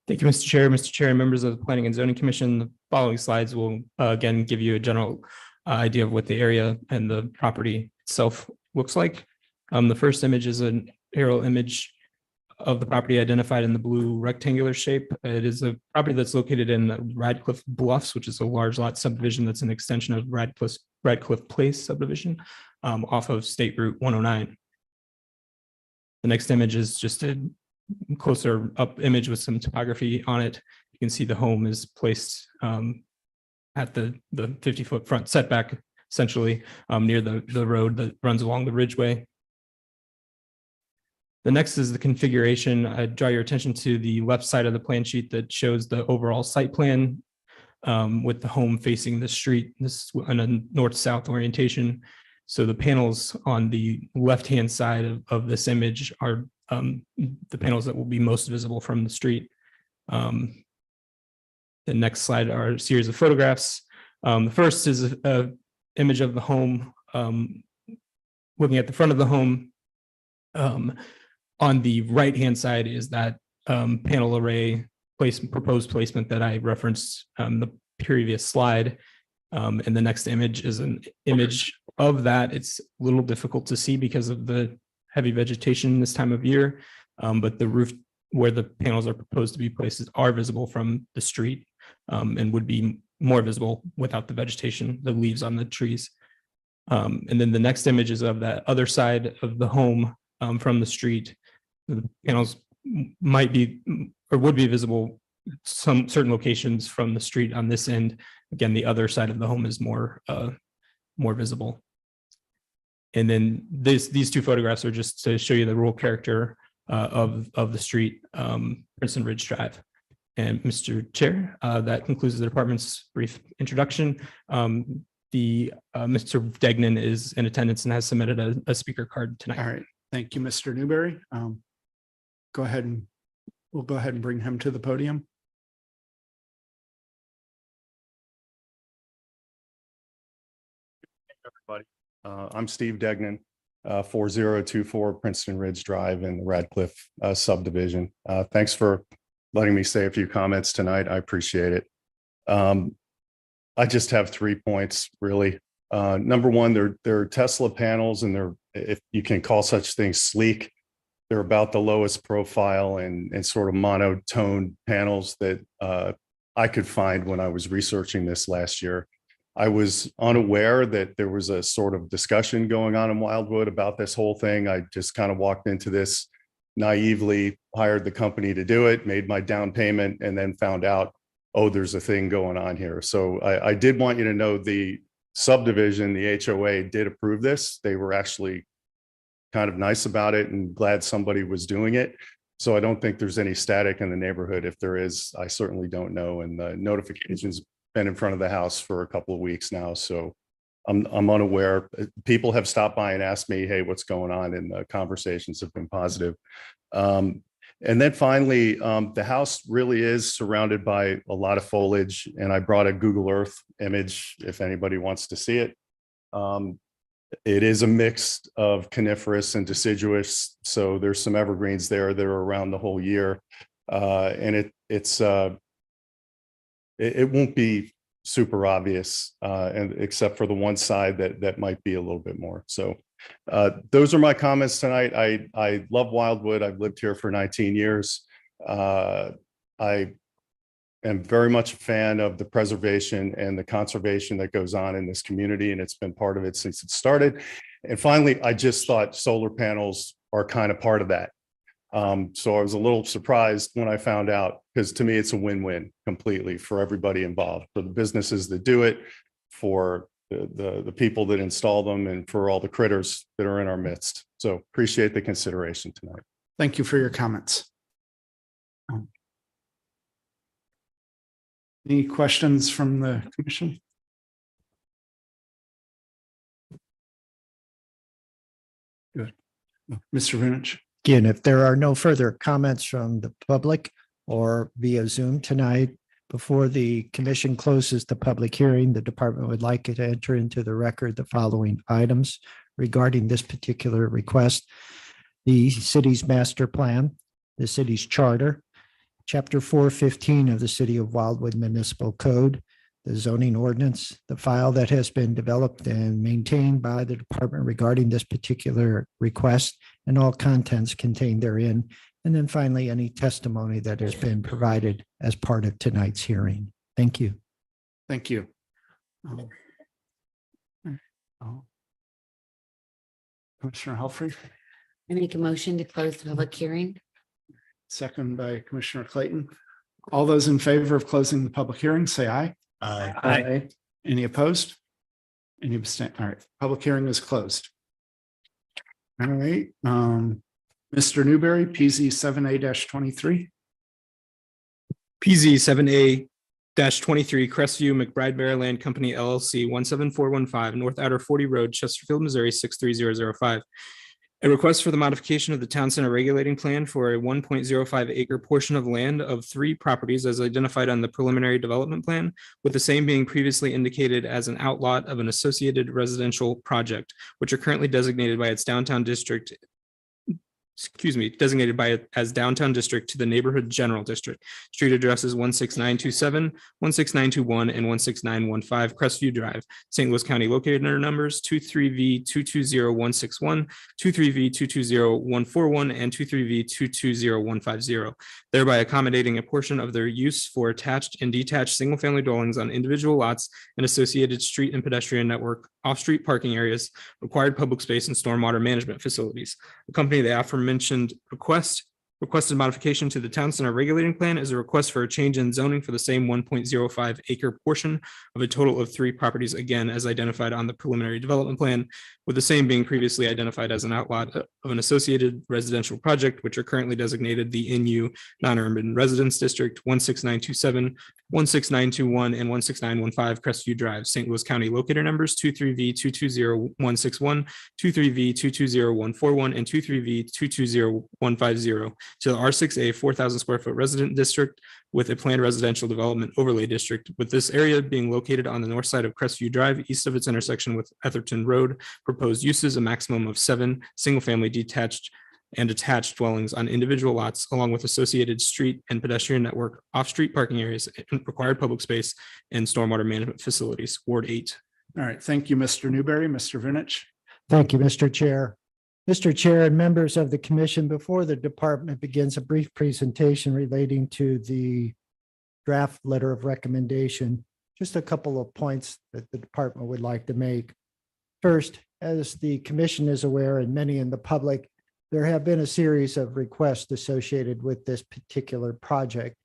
Speaker 3: Thank you, Mr. Chair. Mr. Chair, and members of the Planning and Zoning Commission, the following slides will again give you a general idea of what the area and the property itself looks like. The first image is an aerial image of the property identified in the blue rectangular shape. It is a property that's located in Radcliffe Bluffs, which is a large lot subdivision that's an extension of Radcliffe Place subdivision off of State Route 109. The next image is just a closer up image with some topography on it. You can see the home is placed at the 50-foot front setback, essentially near the road that runs along the ridgeway. The next is the configuration. I draw your attention to the left side of the plan sheet that shows the overall site plan with the home facing the street, this in a north-south orientation. So the panels on the left-hand side of this image are the panels that will be most visible from the street. The next slide are a series of photographs. The first is an image of the home. Looking at the front of the home, on the right-hand side is that panel array proposed placement that I referenced the previous slide. And the next image is an image of that. It's a little difficult to see because of the heavy vegetation this time of year, but the roof where the panels are proposed to be placed are visible from the street and would be more visible without the vegetation, the leaves on the trees. And then the next image is of that other side of the home from the street. The panels might be or would be visible some certain locations from the street on this end. Again, the other side of the home is more visible. And then these two photographs are just to show you the rural character of the street, Princeton Ridge Drive. And Mr. Chair, that concludes the department's brief introduction. Mr. Degnan is in attendance and has submitted a speaker card tonight.
Speaker 2: All right. Thank you, Mr. Newberry. We'll go ahead and bring him to the podium.
Speaker 15: Everybody, I'm Steve Degnan, 4024 Princeton Ridge Drive in the Radcliffe subdivision. Thanks for letting me say a few comments tonight. I appreciate it. I just have 3 points, really. Number one, they're Tesla panels, and they're, if you can call such things, sleek. They're about the lowest profile and sort of monotone panels that I could find when I was researching this last year. I was unaware that there was a sort of discussion going on in Wildwood about this whole thing. I just kind of walked into this naively, hired the company to do it, made my down payment, and then found out, oh, there's a thing going on here. So I did want you to know the subdivision, the HOA, did approve this. They were actually kind of nice about it and glad somebody was doing it. So I don't think there's any static in the neighborhood. If there is, I certainly don't know. And the notification's been in front of the house for a couple of weeks now. So I'm unaware. People have stopped by and asked me, hey, what's going on? And the conversations have been positive. And then finally, the house really is surrounded by a lot of foliage, and I brought a Google Earth image if anybody wants to see it. It is a mix of coniferous and deciduous, so there's some evergreens there that are around the whole year, and it won't be super obvious, and except for the one side that might be a little bit more. So those are my comments tonight. I love Wildwood. I've lived here for 19 years. I am very much a fan of the preservation and the conservation that goes on in this community, and it's been part of it since it started. And finally, I just thought solar panels are kind of part of that. So I was a little surprised when I found out, because to me, it's a win-win completely for everybody involved, for the businesses that do it, for the people that install them, and for all the critters that are in our midst. So appreciate the consideration tonight.
Speaker 2: Thank you for your comments. Any questions from the commission? Good. Mr. Vunich.
Speaker 5: Again, if there are no further comments from the public or via Zoom tonight, before the commission closes the public hearing, the department would like to enter into the record the following items regarding this particular request: the city's master plan, the city's charter, Chapter 415 of the City of Wildwood Municipal Code, the zoning ordinance, the file that has been developed and maintained by the department regarding this particular request, and all contents contained therein. And then finally, any testimony that has been provided as part of tonight's hearing. Thank you.
Speaker 2: Thank you. Commissioner Helfrey,
Speaker 12: I make a motion to close the public hearing.
Speaker 2: second by Commissioner Clayton. All those in favor of closing the public hearing, say aye.
Speaker 1: Aye.
Speaker 2: Aye. Any opposed? Any abstain? All right, public hearing is closed. All right, Mr. Newberry, PZ 7A-23.
Speaker 3: PZ 7A-23 Crestview McBride Maryland Company LLC 17415 North Outer 40 Road, Chesterfield, Missouri 63005. A request for the modification of the town center regulating plan for a 1.05 acre portion of land of 3 properties as identified on the preliminary development plan, with the same being previously indicated as an outlot of an associated residential project, which are currently designated by its downtown district designated by it as downtown district to the neighborhood general district. Street addresses 16927, 16921, and 16915 Crestview Drive, St. Louis County, located under numbers 23V220161, 23V220141, and 23V220150, thereby accommodating a portion of their use for attached and detached single-family dwellings on individual lots and associated street and pedestrian network, off-street parking areas, required public space, and stormwater management facilities. Accompany the aforementioned requested modification to the town center regulating plan is a request for a change in zoning for the same 1.05 acre portion of a total of 3 properties, again, as identified on the preliminary development plan, with the same being previously identified as an outlot of an associated residential project, which are currently designated the NU non-urban residence district 16927, 16921, and 16915 Crestview Drive, St. Louis County, locator numbers 23V220161, 23V220141, and 23V220150 to the R6A 4,000 square foot resident district with a planned residential development overlay district, with this area being located on the north side of Crestview Drive, east of its intersection with Etherton Road. Proposed uses a maximum of 7 single-family detached and attached dwellings on individual lots, along with associated street and pedestrian network, off-street parking areas, and required public space, and stormwater management facilities. Ward 8.
Speaker 2: All right, thank you, Mr. Newberry. Mr. Vinich.
Speaker 5: Thank you, Mr. Chair. Mr. Chair and members of the commission, before the department begins a brief presentation relating to the draft letter of recommendation, just a couple of points that the department would like to make. First, as the commission is aware, and many in the public, there have been a series of requests associated with this particular project.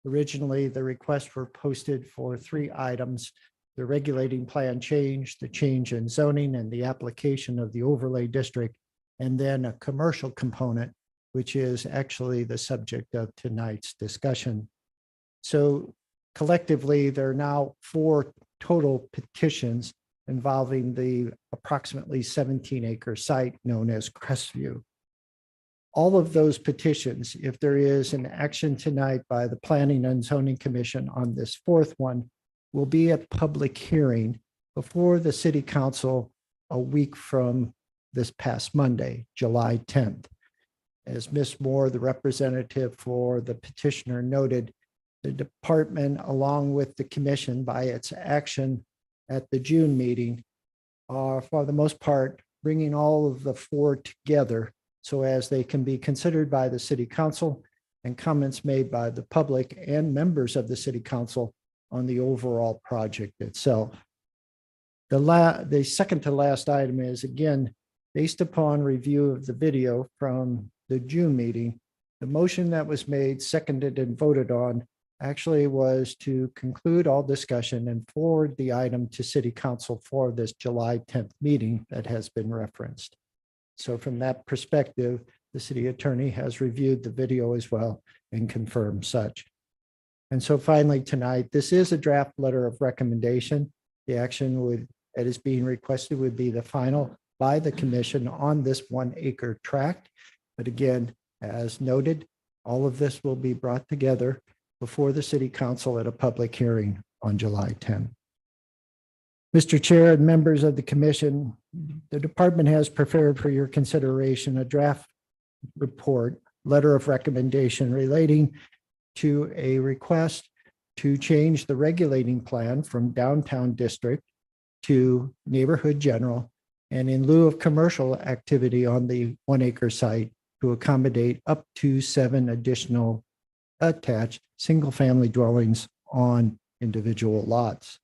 Speaker 5: Originally, the requests were posted for 3 items: the regulating plan change, the change in zoning, and the application of the overlay district, and then a commercial component, which is actually the subject of tonight's discussion. So collectively, there are now 4 total petitions involving the approximately 17-acre site known as Crestview. All of those petitions, if there is an action tonight by the Planning and Zoning Commission on this 4th one, will be a public hearing before the City Council a week from this past Monday, July 10th. As Ms. Moore, the representative for the petitioner, noted, the department, along with the commission by its action at the June meeting, are for the most part bringing all of the 4 together so as they can be considered by the City Council and comments made by the public and members of the City Council on the overall project itself. The second to last item is, again, based upon review of the video from the June meeting, the motion that was made, seconded, and voted on actually was to conclude all discussion and forward the item to City Council for this July 10th meeting that has been referenced. So from that perspective, the city attorney has reviewed the video as well and confirmed such. And so finally tonight, this is a draft letter of recommendation. The action that is being requested would be the final by the commission on this 1-acre tract. But again, as noted, all of this will be brought together before the City Council at a public hearing on July 10. Mr. Chair and members of the commission, the department has prepared for your consideration a draft report, letter of recommendation relating to a request to change the regulating plan from downtown district to neighborhood general, and in lieu of commercial activity on the 1-acre site, to accommodate up to 7 additional attached single-family dwellings on individual lots.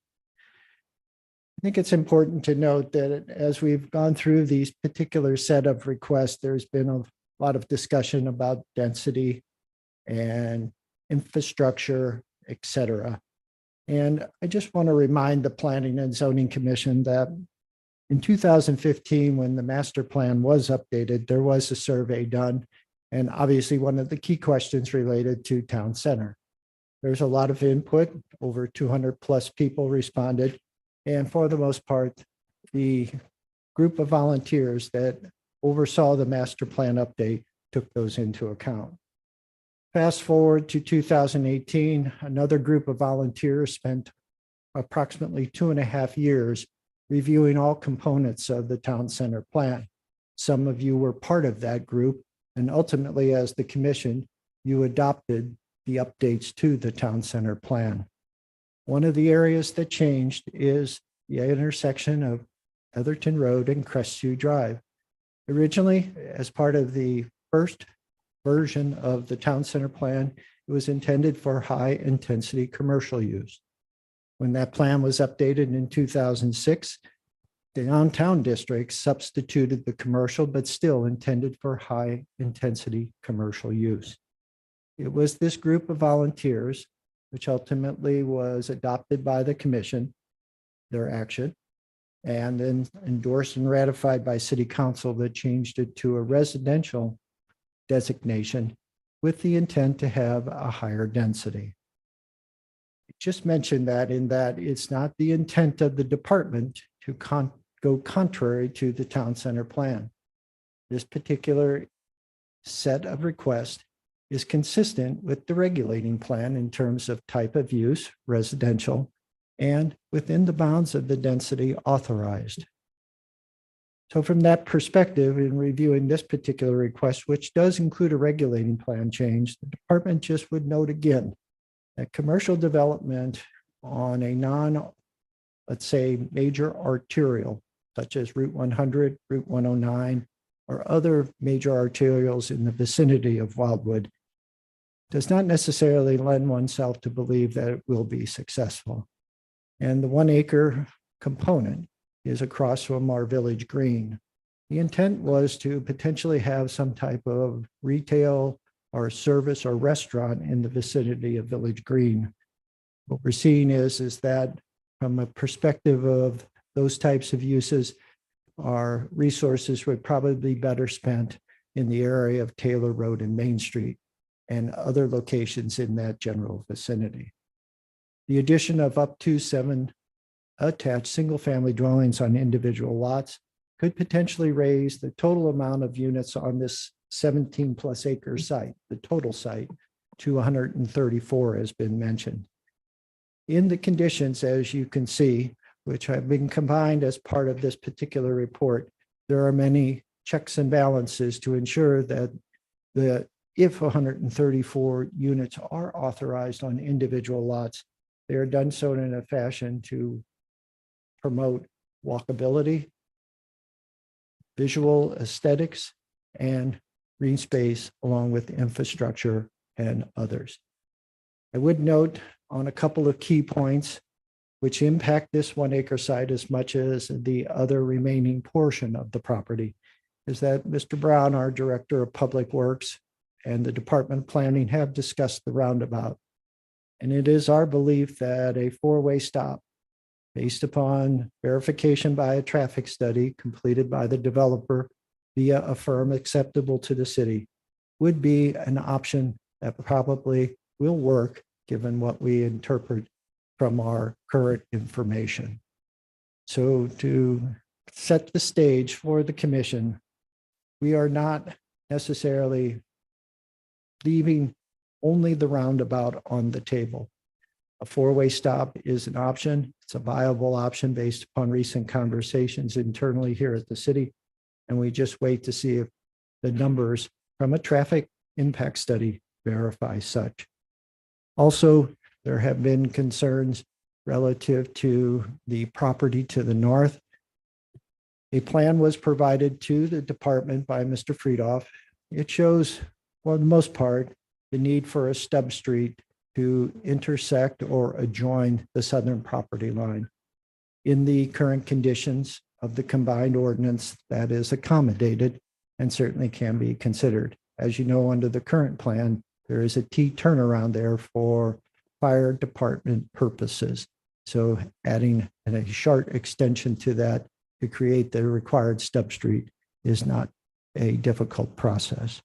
Speaker 5: I think it's important to note that as we've gone through these particular set of requests, there's been a lot of discussion about density and infrastructure, et cetera. And I just want to remind the Planning and Zoning Commission that in 2015, when the master plan was updated, there was a survey done. And obviously one of the key questions related to town center. There's a lot of input, over 200 plus people responded. And for the most part, the group of volunteers that oversaw the master plan update took those into account. Fast forward to 2018, another group of volunteers spent approximately 2.5 years reviewing all components of the town center plan. Some of you were part of that group, And ultimately, as the commission, you adopted the updates to the town center plan. One of the areas that changed is the intersection of Heatherton Road and Crestview Drive. Originally, as part of the first version of the town center plan, it was intended for high-intensity commercial use. When that plan was updated in 2006, the downtown district substituted the commercial, but still intended for high-intensity commercial use. It was this group of volunteers, which ultimately was adopted by the commission, their action, and then endorsed and ratified by City Council, that changed it to a residential designation with the intent to have a higher density. Just mentioned that in that it's not the intent of the department to go contrary to the town center plan. This particular set of requests is consistent with the regulating plan in terms of type of use, residential, and within the bounds of the density authorized. So from that perspective, in reviewing this particular request, which does include a regulating plan change, the department just would note again that commercial development on a let's say, major arterial, such as Route 100, Route 109, or other major arterials in the vicinity of Wildwood, does not necessarily lend oneself to believe that it will be successful. And the 1 acre component is across from our village green. The intent was to potentially have some type of retail or service or restaurant in the vicinity of Village Green. What we're seeing is that from a perspective of those types of uses, our resources would probably be better spent in the area of Taylor Road and Main Street and other locations in that general vicinity. The addition of up to 7 attached single-family dwellings on individual lots could potentially raise the total amount of units on this 17+ acre site, the total site, to 134 has been mentioned. In the conditions, as you can see, which have been combined as part of this particular report, there are many checks and balances to ensure that if 134 units are authorized on individual lots, they are done so in a fashion to promote walkability, visual aesthetics, and green space, along with infrastructure and others. I would note on a couple of key points which impact this 1 acre site as much as the other remaining portion of the property, is that Mr. Brown, our Director of Public Works, and the Department of Planning have discussed the roundabout. And it is our belief that a 4-way stop, based upon verification by a traffic study completed by the developer via a firm acceptable to the city, would be an option that probably will work given what we interpret from our current information. So to set the stage for the commission, we are not necessarily leaving only the roundabout on the table. A 4-way stop is an option. It's a viable option based upon recent conversations internally here at the city. And we just wait to see if the numbers from a traffic impact study verify such. Also, there have been concerns relative to the property to the north. A plan was provided to the department by Mr. Friedoff. It shows, for the most part, the need for a stub street to intersect or adjoin the southern property line. In the current conditions of the combined ordinance, that is accommodated and certainly can be considered. As you know, under the current plan, there is a T turnaround there for fire department purposes. So adding a short extension to that to create the required stub street is not a difficult process.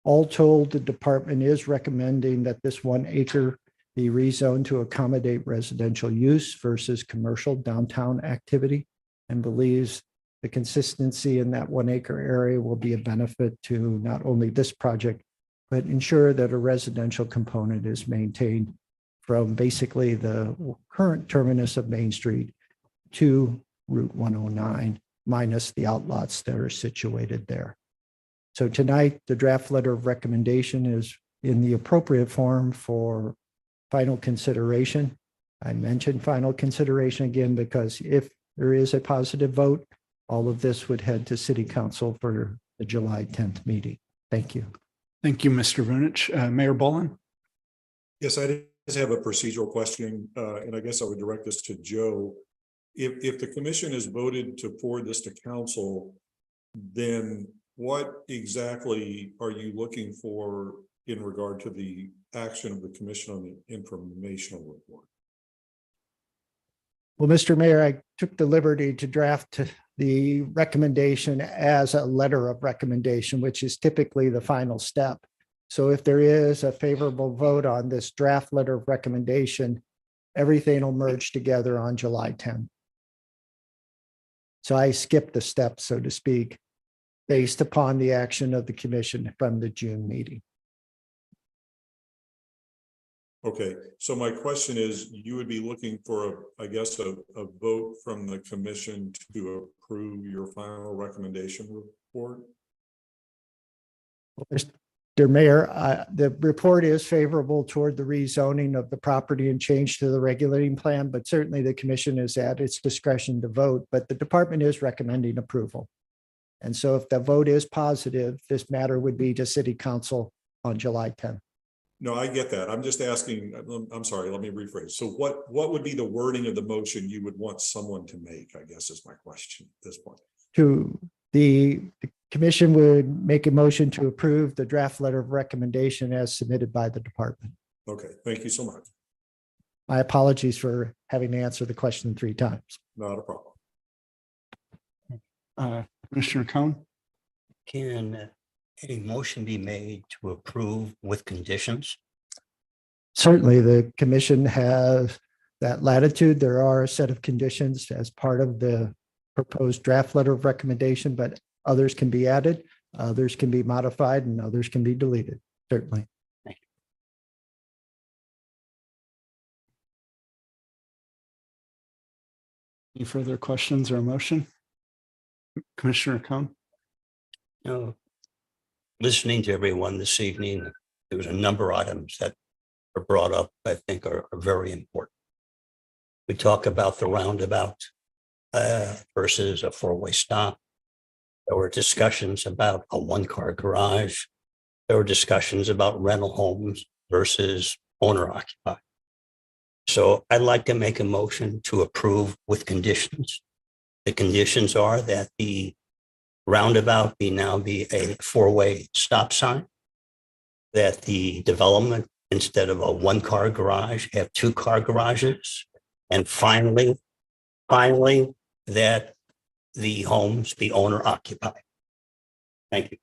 Speaker 5: All told, the department is recommending that this 1 acre be rezoned to accommodate residential use versus commercial downtown activity, and believes the consistency in that 1 acre area will be a benefit to not only this project, but ensure that a residential component is maintained from basically the current terminus of Main Street to Route 109, minus the outlots that are situated there. So tonight, the draft letter of recommendation is in the appropriate form for final consideration. I mentioned final consideration again because if there is a positive vote, all of this would head to City Council for the July 10th meeting. Thank you.
Speaker 2: Thank you, Mr. Vunich. Mayor Bolin?
Speaker 13: Yes, I just have a procedural question, and I guess I would direct this to Joe. If the commission has voted to forward this to council, then what exactly are you looking for in regard to the action of the commission on the informational report?
Speaker 5: Well, Mr. Mayor, I took the liberty to draft the recommendation as a letter of recommendation, which is typically the final step. So if there is a favorable vote on this draft letter of recommendation, everything will merge together on July 10th. So I skipped the steps, so to speak, based upon the action of the commission from the June meeting.
Speaker 13: Okay, so my question is, you would be looking for, I guess, a vote from the commission to approve your final recommendation report?
Speaker 5: Mr. Mayor, the report is favorable toward the rezoning of the property and change to the regulating plan, but certainly the commission is at its discretion to vote, but the department is recommending approval. And so if the vote is positive, this matter would be to City Council on July 10th.
Speaker 13: No, I get that. I'm just asking, I'm sorry, let me rephrase. So what would be the wording of the motion you would want someone to make, I guess is my question at this point.
Speaker 5: To the commission would make a motion to approve the draft letter of recommendation as submitted by the department.
Speaker 13: Okay, thank you so much.
Speaker 5: My apologies for having to answer the question 3 times.
Speaker 13: Not a problem.
Speaker 2: Commissioner Cohen?
Speaker 1: Can a motion be made to approve with conditions?
Speaker 5: Certainly, the commission has that latitude. There are a set of conditions as part of the proposed draft letter of recommendation, but others can be added, others can be modified, and others can be deleted, certainly.
Speaker 1: Thank you.
Speaker 2: Any further questions or motion? Commissioner Cohen?
Speaker 1: No. Listening to everyone this evening, there was a number of items that were brought up, I think are very important. We talk about the roundabout versus a 4-way stop. There were discussions about a 1-car garage. There were discussions about rental homes versus owner occupied. So I'd like to make a motion to approve with conditions. The conditions are that the roundabout now be a 4-way stop sign, that the development, instead of a 1-car garage, have 2-car garages. And finally, that the homes be owner occupied. Thank you.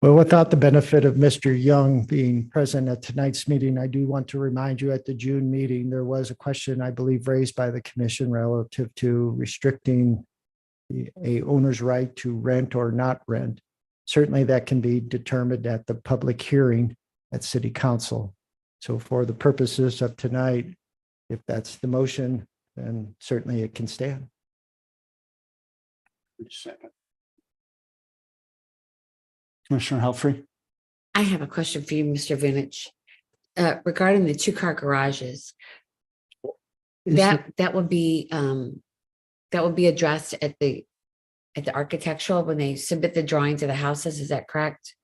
Speaker 5: Well, without the benefit of Mr. Young being present at tonight's meeting, I do want to remind you at the June meeting, there was a question, I believe, raised by the commission relative to restricting a owner's right to rent or not rent. Certainly that can be determined at the public hearing at City Council. So for the purposes of tonight, if that's the motion, then certainly it can stand.
Speaker 2: Second. Commissioner Helfrey?
Speaker 12: I have a question for you, Mr. Vunich. Regarding the 2-car garages, that would be addressed at the architectural when they submit the drawings of the houses. Is that correct?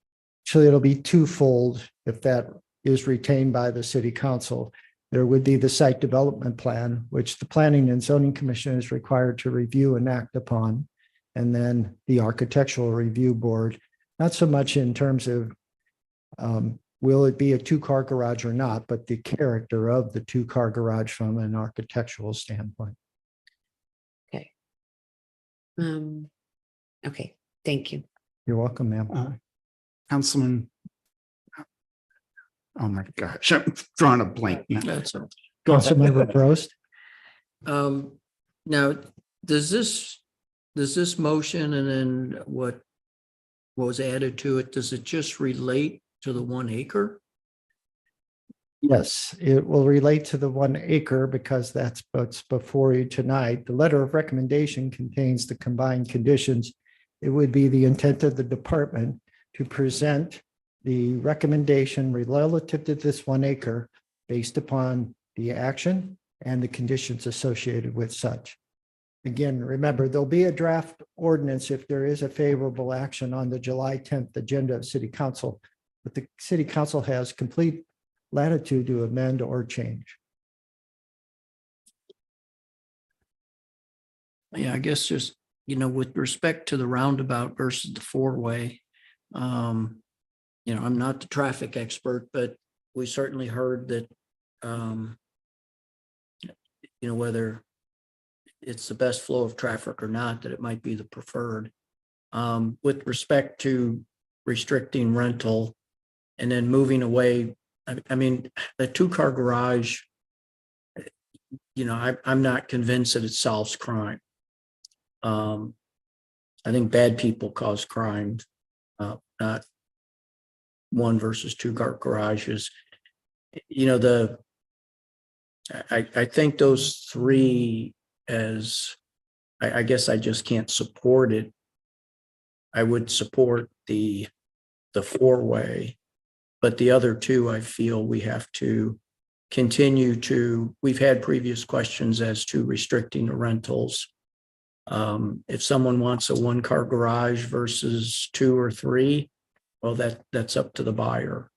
Speaker 5: Actually, it'll be twofold if that is retained by the City Council. There would be the site development plan, which the Planning and Zoning Commission is required to review and act upon. And then the Architectural Review Board, not so much in terms of will it be a 2-car garage or not, but the character of the 2-car garage from an architectural standpoint.
Speaker 12: Okay. Okay, thank you.
Speaker 5: You're welcome, ma'am.
Speaker 2: Councilman. Oh my gosh, I'm drawing a blank.
Speaker 5: Councilmember Prost.
Speaker 16: Now, does this motion and then what was added to it, does it just relate to the 1 acre?
Speaker 5: Yes, it will relate to the 1 acre because that's what's before you tonight. The letter of recommendation contains the combined conditions. It would be the intent of the department to present the recommendation relative to this 1 acre based upon the action and the conditions associated with such. Again, remember, there'll be a draft ordinance if there is a favorable action on the July 10th agenda of City Council, but the City Council has complete latitude to amend or change.
Speaker 16: Yeah, I guess just, with respect to the roundabout versus the four-way, I'm not the traffic expert, but we certainly heard that, whether it's the best flow of traffic or not, that it might be the preferred. With respect to restricting rental and then moving away, I mean, a 2-car garage, I'm not convinced that it solves crime. I think bad people cause crimes, not 1 versus 2-car garages. I think those 3 I guess I just can't support it. I would support the 4-way, but the other 2, I feel we have to continue to, we've had previous questions as to restricting the rentals. If someone wants a 1-car garage versus 2 or 3, well, that's up to the buyer.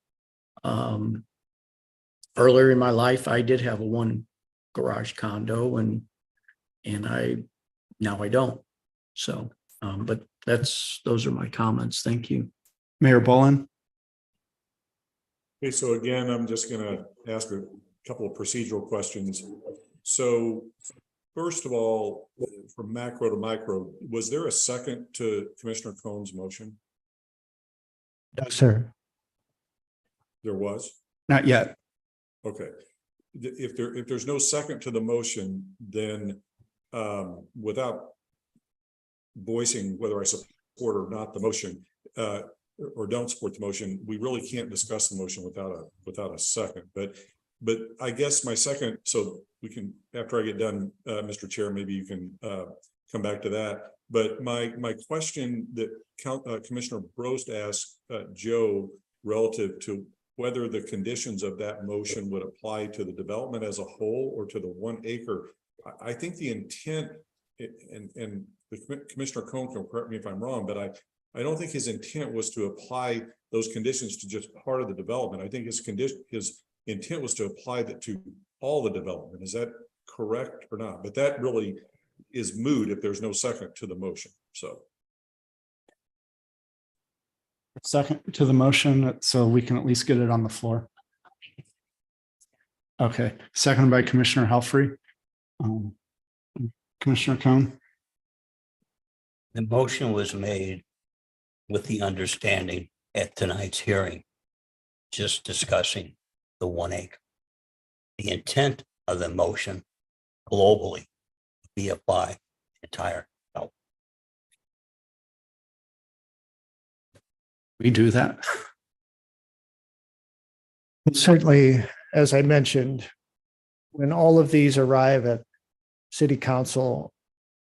Speaker 16: Earlier in my life, I did have a 1 garage condo and now I don't. So, but those are my comments. Thank you.
Speaker 2: Mayor Bullen.
Speaker 13: Okay, so again, I'm just gonna ask a couple of procedural questions. So first of all, from macro to micro, was there a second to Commissioner Cohn's motion?
Speaker 5: No, sir.
Speaker 13: There was?
Speaker 2: Not yet.
Speaker 13: Okay. If there's no second to the motion, then without voicing whether I support or not the motion, or don't support the motion, we really can't discuss the motion without a second. But I guess my second, so we can, after I get done, Mr. Chair, maybe you can come back to that. But my question that Commissioner Brost asked Joe relative to whether the conditions of that motion would apply to the development as a whole or to the 1 acre. I think the intent, and the Commissioner Cohn can correct me if I'm wrong, but I don't think his intent was to apply those conditions to just part of the development. I think his intent was to apply that to all the development. Is that correct or not? But that really is moot if there's no second to the motion. So.
Speaker 2: Second to the motion, so we can at least get it on the floor. Okay, seconded by Commissioner Helfrey. Commissioner Cohn.
Speaker 1: The motion was made with the understanding at tonight's hearing, just discussing the 1 acre. The intent of the motion globally be applied entire.
Speaker 2: We do that.
Speaker 5: Certainly, as I mentioned, when all of these arrive at City Council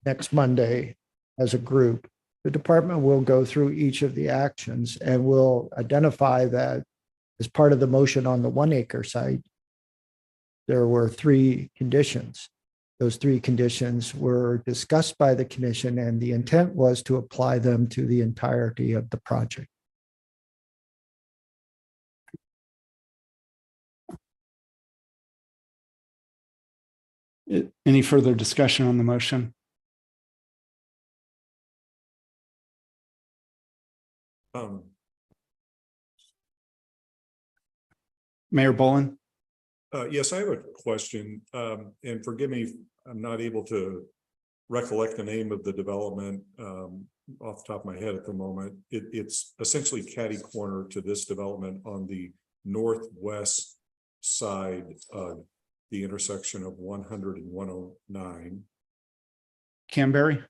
Speaker 5: next Monday as a group, the department will go through each of the actions and will identify that as part of the motion on the 1 acre site, there were 3 conditions. Those 3 conditions were discussed by the commission, and the intent was to apply them to the entirety of the project.
Speaker 2: Any further discussion on the motion? Mayor Bullen.
Speaker 13: Yes, I have a question, and forgive me if I'm not able to recollect the name of the development off the top of my head at the moment. It's essentially catty corner to this development on the northwest side of the intersection of 100 and 109.
Speaker 2: Canberry?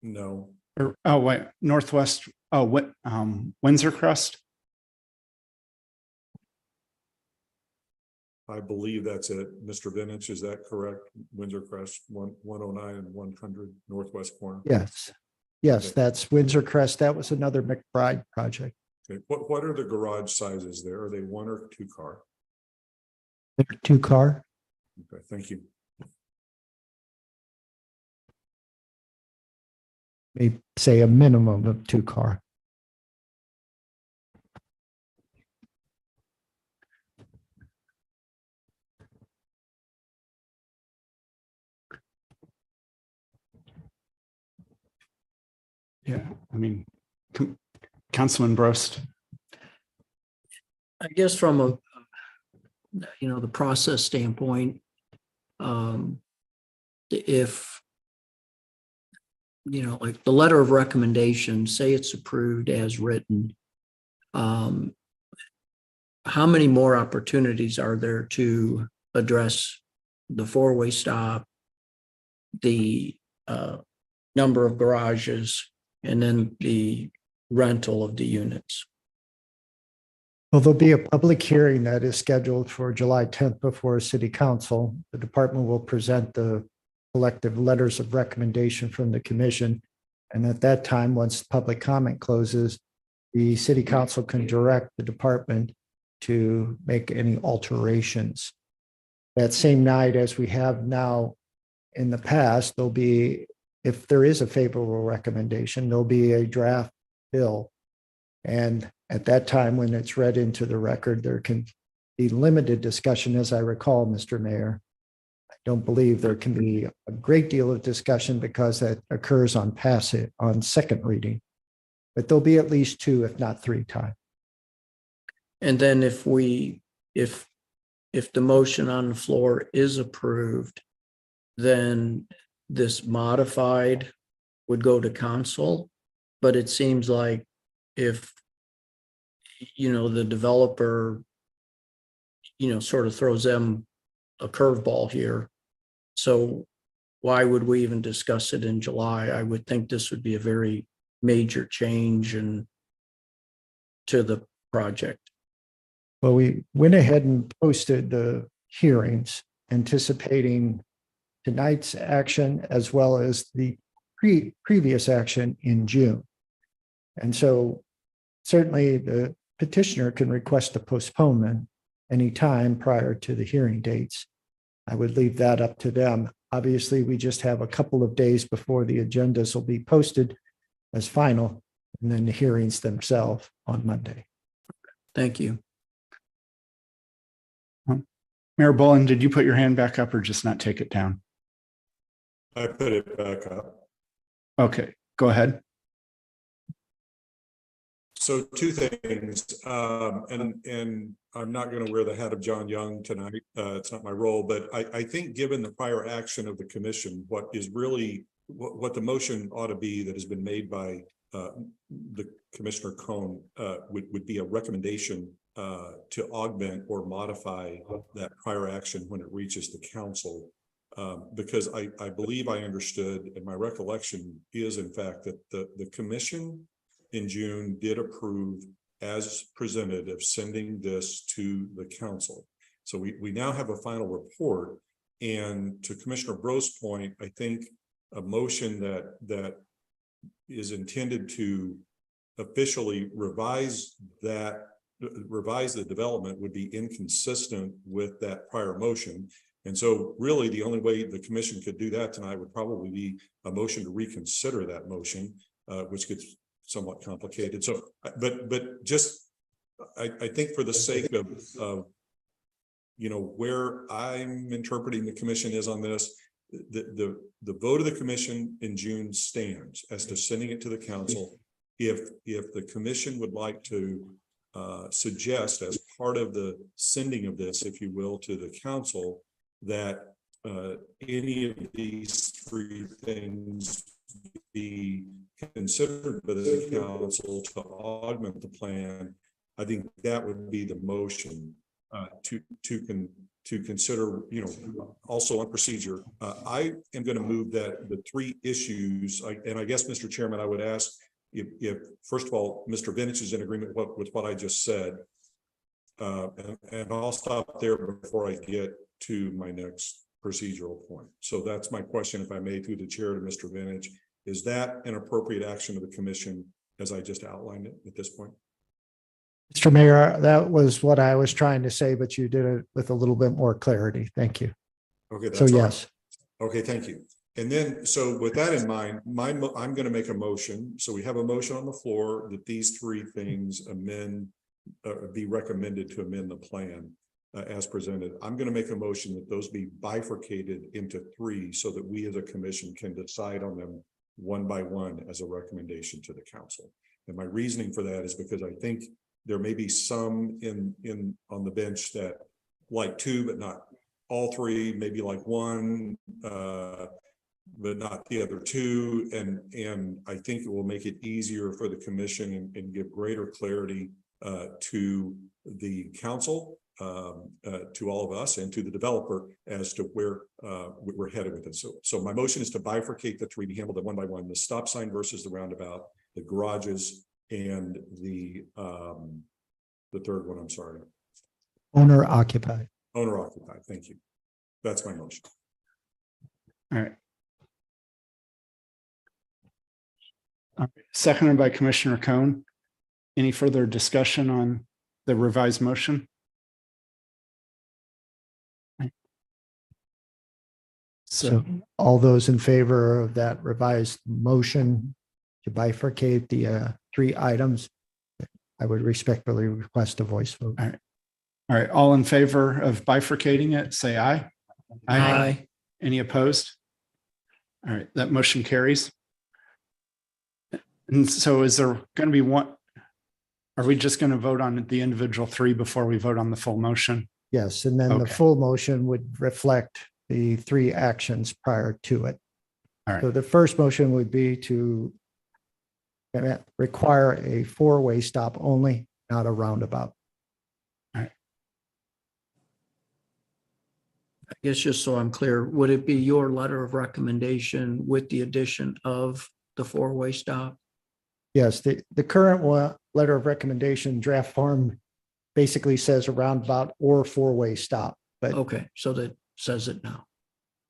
Speaker 13: No.
Speaker 2: Oh, wait, northwest. Oh, what? Windsor Crest?
Speaker 13: I believe that's it. Mr. Vinich, is that correct? Windsor Crest, 109 and 100 northwest corner?
Speaker 5: Yes. Yes,
Speaker 13: Okay.
Speaker 5: that's Windsor Crest. That was another McBride project.
Speaker 13: Okay. What are the garage sizes there? Are they 1 or 2 car?
Speaker 5: They're 2-car.
Speaker 13: Okay, thank you.
Speaker 5: Maybe say a minimum of 2-car.
Speaker 2: Yeah, I mean, Councilman Brost.
Speaker 16: I guess from a, the process standpoint, if, like the letter of recommendation, say it's approved as written, how many more opportunities are there to address the 4-way stop, the number of garages, and then the rental of the units?
Speaker 5: Well, there'll be a public hearing that is scheduled for July 10th before City Council. The department will present the collective letters of recommendation from the commission. And at that time, once public comment closes, the City Council can direct the department to make any alterations. That same night, as we have now in the past, there'll be, if there is a favorable recommendation, there'll be a draft bill. And at that time, when it's read into the record, there can be limited discussion, as I recall, Mr. Mayor. I don't believe there can be a great deal of discussion because that occurs on second reading. But there'll be at least 2, if not 3 times.
Speaker 16: And then if the motion on the floor is approved, then this modified would go to council. But it seems like if, the developer, sort of throws them a curveball here. So why would we even discuss it in July? I would think this would be a very major change to the project.
Speaker 5: Well, we went ahead and posted the hearings, anticipating tonight's action as well as the previous action in June. And so certainly the petitioner can request a postponement anytime prior to the hearing dates. I would leave that up to them. Obviously, we just have a couple of days before the agendas will be posted as final, and then the hearings themselves on Monday.
Speaker 16: Thank you.
Speaker 2: Mayor Bullen, did you put your hand back up or just not take it down?
Speaker 13: I put it back up.
Speaker 2: Okay, go ahead.
Speaker 13: So 2 things, and I'm not going to wear the hat of John Young tonight. It's not my role, but I think given the prior action of the commission, what is really what the motion ought to be that has been made by the Commissioner Cohn would be a recommendation to augment or modify that prior action when it reaches the council. Because I believe I understood, and my recollection is in fact that the commission in June did approve as presented of sending this to the council. So we now have a final report, and to Commissioner Brost's point, I think a motion that is intended to officially revise the development would be inconsistent with that prior motion. And so really the only way the commission could do that tonight would probably be a motion to reconsider that motion, which gets somewhat complicated. So, but just, I think for the sake of where I'm interpreting the commission is on this, the vote of the commission in June stands as to sending it to the council. If the commission would like to suggest as part of the sending of this, if you will, to the council, that any of these 3 things be considered by the council to augment the plan, I think that would be the motion to consider, also on procedure. I am going to move that the 3 issues, and I guess, Mr. Chairman, I would ask if first of all, Mr. Vinich is in agreement with what I just said. and I'll stop there before I get to my next procedural point. So that's my question, if I may, through the chair to Mr. Vintage. Is that an appropriate action of the commission as I just outlined it at this point?
Speaker 5: Mr. Mayor, that was what I was trying to say, but you did it with a little bit more clarity. Thank you.
Speaker 13: Okay.
Speaker 5: So
Speaker 13: that's all right.
Speaker 5: yes.
Speaker 13: Okay, thank you. And then, so with that in mind, I'm going to make a motion. So we have a motion on the floor that these three things be recommended to amend the plan as presented. I'm going to make a motion that those be bifurcated into three so that we as a commission can decide on them one by one as a recommendation to the council. And my reasoning for that is because I think there may be some on the bench that like two, but not all three, maybe like one, but not the other two. And I think it will make it easier for the commission and give greater clarity to the council, to all of us and to the developer as to where we're headed with it. So my motion is to bifurcate the three, to handle them one by one, the stop sign versus the roundabout, the garages, and the third one, I'm sorry.
Speaker 5: Owner occupied.
Speaker 13: Owner occupied. Thank you. That's my motion.
Speaker 2: All right. Seconded by Commissioner Cohn. Any further discussion on the revised motion?
Speaker 5: So all those in favor of that revised motion to bifurcate the three items, I would respectfully request a voice vote.
Speaker 2: All right. All right. All in favor of bifurcating it, say aye.
Speaker 16: Aye.
Speaker 2: Any opposed? All right, that motion carries. And so is there going to be one? Are we just going to vote on the individual three before we vote on the full motion?
Speaker 5: Yes, and then the
Speaker 2: Okay.
Speaker 5: full motion would reflect the three actions prior to it.
Speaker 2: All right.
Speaker 5: So the first motion would be to require a four-way stop only, not a roundabout.
Speaker 16: I guess just so I'm clear, would it be your letter of recommendation with the addition of the four-way stop?
Speaker 5: Yes, the current letter of recommendation draft form basically says a roundabout or four-way stop. But
Speaker 16: Okay, so that says it now.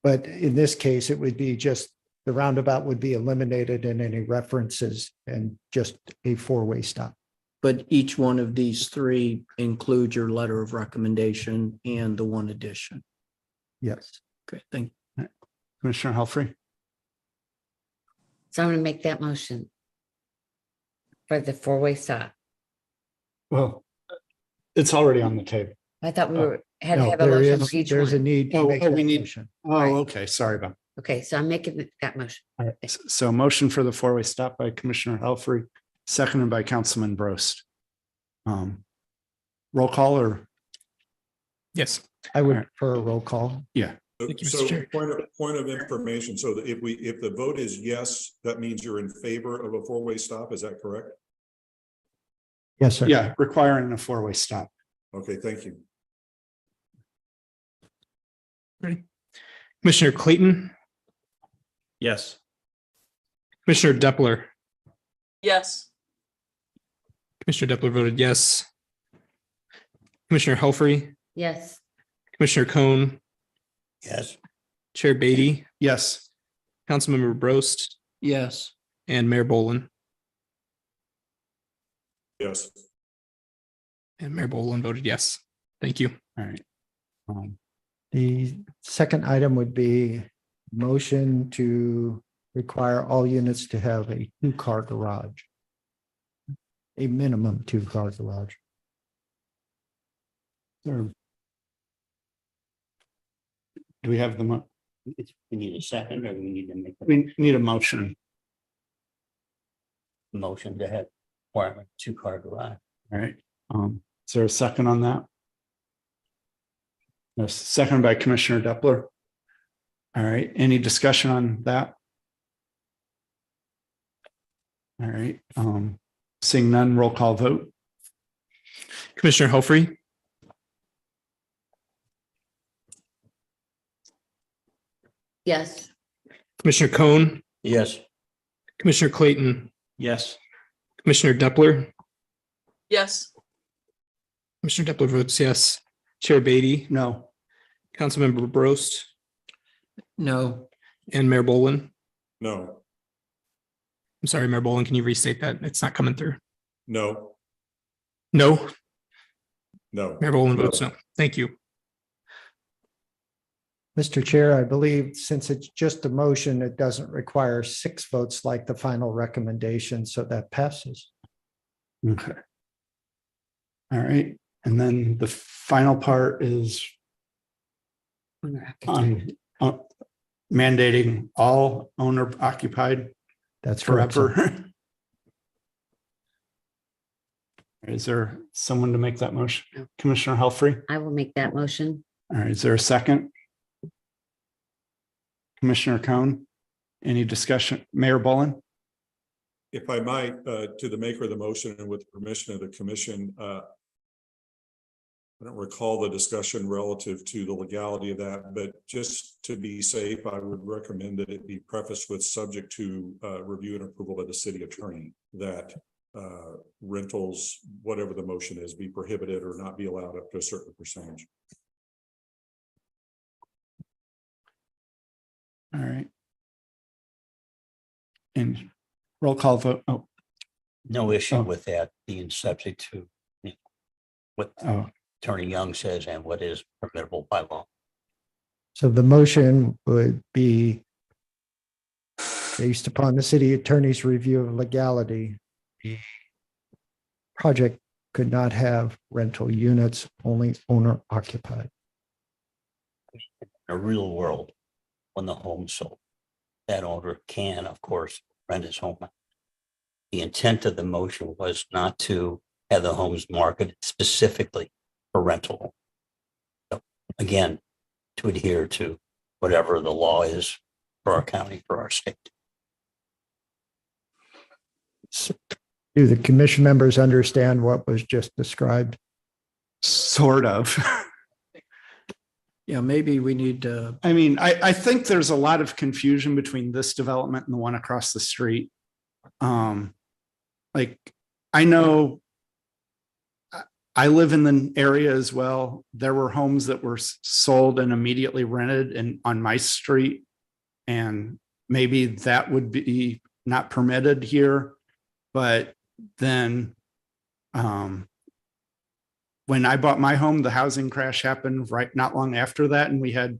Speaker 5: But in this case, it would be just the roundabout would be eliminated in any references and just a four-way stop.
Speaker 16: But each one of these three include your letter of recommendation and the one addition.
Speaker 5: Yes.
Speaker 16: Okay, thank you.
Speaker 2: Commissioner Helfrey.
Speaker 12: So I'm going to make that motion for the four-way stop.
Speaker 2: Well, it's already on the table.
Speaker 12: I thought we had to
Speaker 5: No,
Speaker 12: have a
Speaker 5: there
Speaker 12: motion
Speaker 5: is-
Speaker 12: for each
Speaker 5: there's a
Speaker 12: one.
Speaker 5: need to
Speaker 2: Oh,
Speaker 5: make
Speaker 2: oh,
Speaker 5: that
Speaker 2: we need-
Speaker 5: motion.
Speaker 2: Oh, okay. Sorry about.
Speaker 12: Okay, so I'm making that motion.
Speaker 2: All right. So motion for the four-way stop by Commissioner Helfrey, seconded by Councilman Brost. Roll call or?
Speaker 3: Yes.
Speaker 5: I would
Speaker 2: All right.
Speaker 5: prefer a roll call.
Speaker 2: Yeah.
Speaker 3: Thank you, Mr.
Speaker 13: So
Speaker 3: Chair.
Speaker 13: point of information. So that if the vote is yes, that means you're in favor of a four-way stop. Is that correct?
Speaker 5: Yes, sir.
Speaker 2: Yeah, requiring a four-way stop.
Speaker 13: Okay, thank you.
Speaker 3: Ready? Commissioner Clayton,
Speaker 16: Yes.
Speaker 3: Commissioner Depler,
Speaker 11: Yes.
Speaker 3: Commissioner Depler voted yes. Commissioner Helfrey,
Speaker 12: Yes.
Speaker 3: Commissioner Cohn,
Speaker 1: Yes.
Speaker 3: Chair Beatty,
Speaker 2: Yes.
Speaker 3: Councilmember Brost,
Speaker 16: Yes.
Speaker 3: and Mayor Boland.
Speaker 13: Yes.
Speaker 3: And Mayor Boland voted yes. Thank you.
Speaker 2: All right.
Speaker 5: The second item would be motion to require all units to have a two-car garage. A minimum two-car garage.
Speaker 2: Do we have the,
Speaker 1: We need a second, or we need to make
Speaker 2: we need a motion.
Speaker 1: a motion to have requirement two-car garage.
Speaker 2: All right. Is there a second on that? Yes, second by Commissioner Depler. All right. Any discussion on that? All right. Seeing none, roll call vote.
Speaker 3: Commissioner Helfrey,
Speaker 12: Yes.
Speaker 3: Commissioner Cohn,
Speaker 1: Yes.
Speaker 3: Commissioner Clayton,
Speaker 16: Yes.
Speaker 3: Commissioner Depler,
Speaker 11: Yes.
Speaker 3: Commissioner Depler votes yes. Chair Beatty,
Speaker 2: No.
Speaker 3: Councilmember Brost,
Speaker 16: No.
Speaker 3: and Mayor Boland.
Speaker 13: No,
Speaker 3: I'm sorry, Mayor Boland, can you restate that? It's not coming through.
Speaker 13: no,
Speaker 3: No,
Speaker 13: no.
Speaker 3: Mayor Boland votes no. Thank you.
Speaker 5: Mr. Chair, I believe since it's just a motion, it doesn't require 6 votes like the final recommendation, so that passes.
Speaker 2: Okay. All right. And then the final part is on mandating all owner occupied
Speaker 5: That's correct, sir.
Speaker 2: forever. Is there someone to make that motion? Commissioner Helfrey?
Speaker 12: I will make that motion.
Speaker 2: All right, is there a second? Commissioner Cohn? Any discussion? Mayor Boland?
Speaker 13: If I might, to the maker of the motion and with the permission of the commission, I don't recall the discussion relative to the legality of that, but just to be safe, I would recommend that it be prefaced with subject to review and approval by the city attorney, that rentals, whatever the motion is, be prohibited or not be allowed up to a certain percentage.
Speaker 2: All right. And roll call vote. Oh,
Speaker 1: No issue
Speaker 2: Oh.
Speaker 1: with that being subject to what
Speaker 2: oh,
Speaker 1: Attorney Young says and what is permissible by law.
Speaker 5: So the motion would be based upon the city attorney's review of legality. The project could not have rental units, only owner occupied.
Speaker 1: In a real world, when the home's sold, that owner can, of course, rent his home. The intent of the motion was not to have the homes marketed specifically for rental. So, again, to adhere to whatever the law is for our county, for our state.
Speaker 5: Do the commission members understand what was just described?
Speaker 2: sort of.
Speaker 16: Yeah, maybe we need to,
Speaker 2: I mean, I think there's a lot of confusion between this development and the one across the street. Like, I know I live in the area as well. There were homes that were sold and immediately rented and on my street. And maybe that would be not permitted here. But then when I bought my home, the housing crash happened not long after that. And we had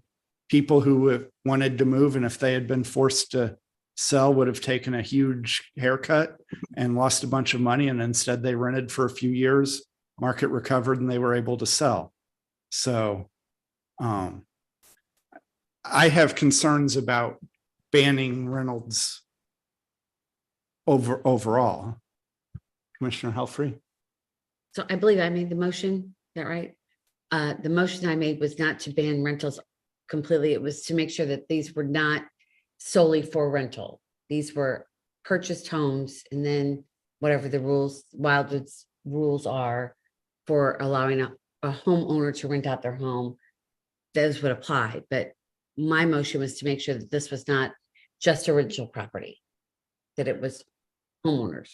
Speaker 2: people who wanted to move, and if they had been forced to sell, would have taken a huge haircut and lost a bunch of money. And instead they rented for a few years, market recovered, and they were able to sell. So I have concerns about banning rentals overall. Commissioner Helfrey?
Speaker 12: So I believe I made the motion. Is that right? The motion I made was not to ban rentals completely. It was to make sure that these were not solely for rental. These were purchased homes, and then whatever the rules, Wildwood's rules are for allowing a homeowner to rent out their home, those would apply. But my motion was to make sure that this was not just a rental property, that it was homeowners.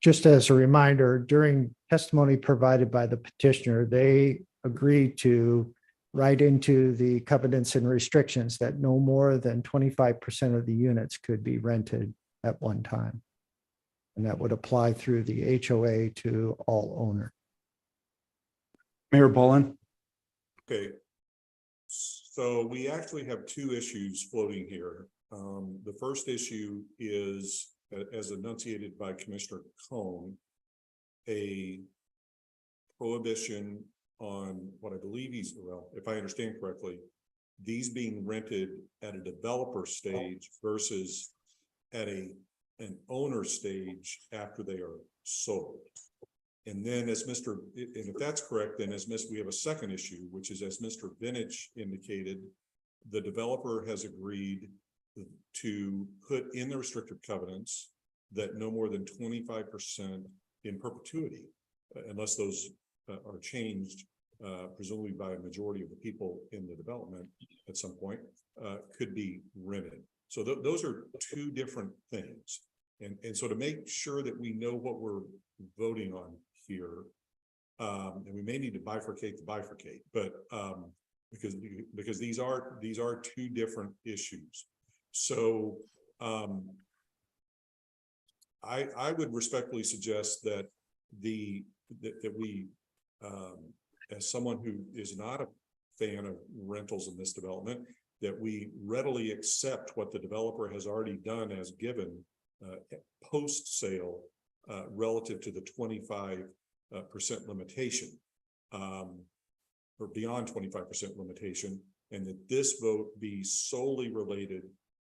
Speaker 5: Just as a reminder, during testimony provided by the petitioner, they agreed to write into the covenants and restrictions that no more than 25% of the units could be rented at one time. And that would apply through the HOA to all owners.
Speaker 2: Mayor Boland?
Speaker 13: Okay. So we actually have two issues floating here. The first issue is, as enunciated by Commissioner Cohn, a prohibition on what I believe well, if I understand correctly, these being rented at a developer stage versus at an owner stage after they are sold. And then and if that's correct, then we have a second issue, which is, as Mr. Vintage indicated, the developer has agreed to put in the restrictive covenants that no more than 25% in perpetuity, unless those are changed, presumably by a majority of the people in the development at some point, could be rented. So those are two different things. And so to make sure that we know what we're voting on here, And we may need to bifurcate but because these are two different issues. So I would respectfully suggest that that we as someone who is not a fan of rentals in this development, that we readily accept what the developer has already done as given post sale relative to the 25% limitation, or beyond 25% limitation, and that this vote be solely related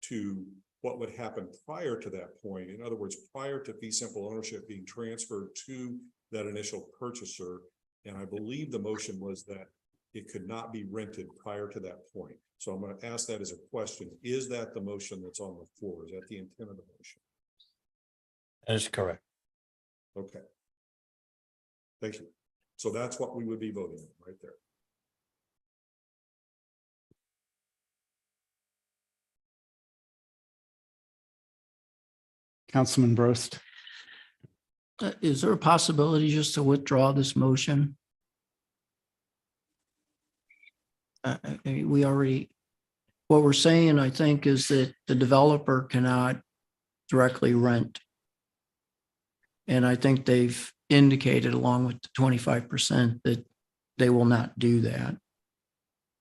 Speaker 13: to what would happen prior to that point. In other words, prior to fee simple ownership being transferred to that initial purchaser. And I believe the motion was that it could not be rented prior to that point. So I'm going to ask that as a question. Is that the motion that's on the floor? Is that the intent of the motion?
Speaker 1: That is correct.
Speaker 13: Okay. Thank you. So that's what we would be voting on right there.
Speaker 2: Councilman Brost.
Speaker 16: Is there a possibility just to withdraw this motion? We already, what we're saying, I think, is that the developer cannot directly rent. And I think they've indicated along with the 25% that they will not do that.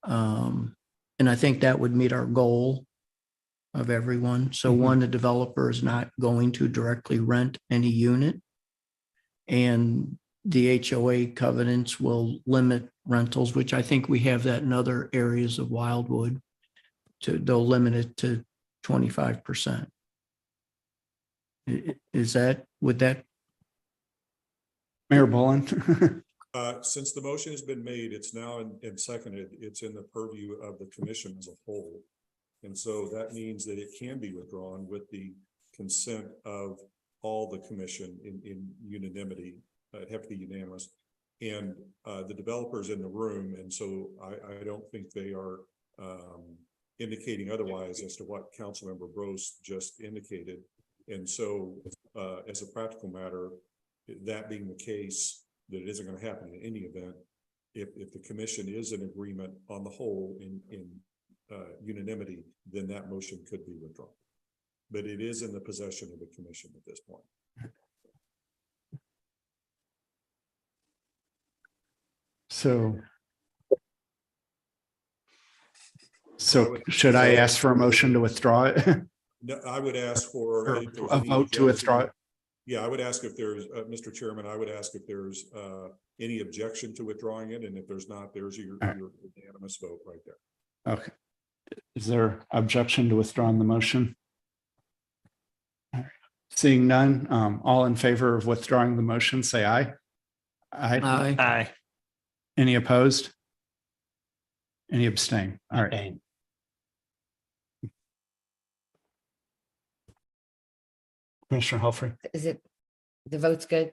Speaker 16: And I think that would meet our goal of everyone. So one, the developer is not going to directly rent any unit. And the HOA covenants will limit rentals, which I think we have that in other areas of Wildwood. They'll limit it to 25%. Is that, would that?
Speaker 2: Mayor Bullen.
Speaker 13: Since the motion has been made, it's now and seconded, it's in the purview of the commission as a whole. And so that means that it can be withdrawn with the consent of all the commission in unanimity. It'd have to be unanimous. And the developers in the room. And so I don't think they are indicating otherwise as to what Councilmember Brost just indicated. And so as a practical matter, that being the case, that it isn't going to happen in any event, if the commission is in agreement on the whole in unanimity, then that motion could be withdrawn. But it is in the possession of the commission at this point.
Speaker 2: So should I ask for a motion to withdraw it?
Speaker 13: No, I would ask for
Speaker 2: a vote to withdraw it.
Speaker 13: Yeah, I would ask if there's, Mr. Chairman, I would ask if there's any objection to withdrawing it. And if there's not, there's your unanimous vote right there.
Speaker 2: Okay. Is there objection to withdrawing the motion? All right. Seeing none, all in favor of withdrawing the motion, say aye. Aye.
Speaker 16: Aye.
Speaker 2: Any opposed? Any abstain? All right.
Speaker 1: Abstain.
Speaker 2: Commissioner Helfrey.
Speaker 12: Is it, the vote's good?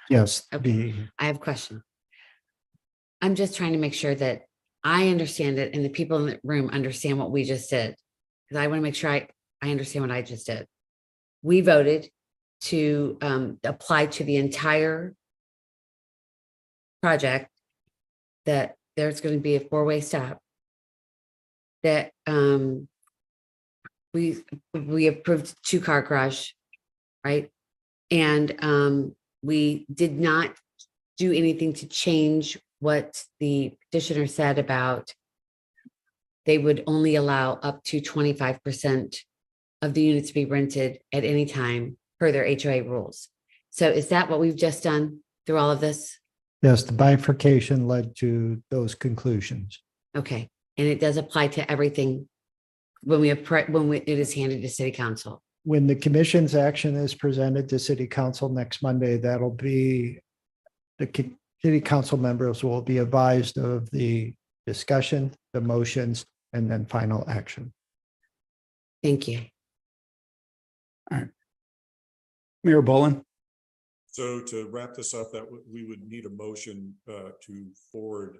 Speaker 5: Yes.
Speaker 12: Okay. I have a question. I'm just trying to make sure that I understand it and the people in the room understand what we just did. Because I want to make sure I understand what I just did. We voted to apply to the entire project that there's going to be a four-way stop. That we approved 2-car garage, right? And we did not do anything to change what the petitioner said about they would only allow up to 25% of the units to be rented at any time per their HOA rules. So is that what we've just done through all of this?
Speaker 5: Yes, the bifurcation led to those conclusions.
Speaker 12: Okay, and it does apply to everything when it is handed to City Council.
Speaker 5: When the commission's action is presented to City Council next Monday, that'll be, the City Council members will be advised of the discussion, the motions, and then final action.
Speaker 12: Thank you.
Speaker 2: All right. Mayor Bullen.
Speaker 13: So to wrap this up, that we would need a motion to forward,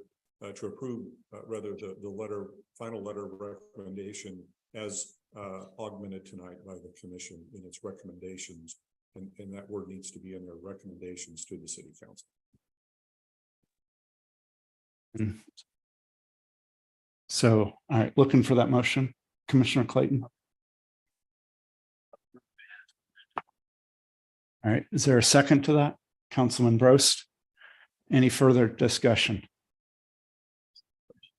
Speaker 13: to approve rather the final letter of recommendation as augmented tonight by the commission in its recommendations and that word needs to be in their recommendations to the city council.
Speaker 2: So, all right, looking for that motion, Commissioner Clayton. All right, is there a second to that? Councilman Brost? Any further discussion?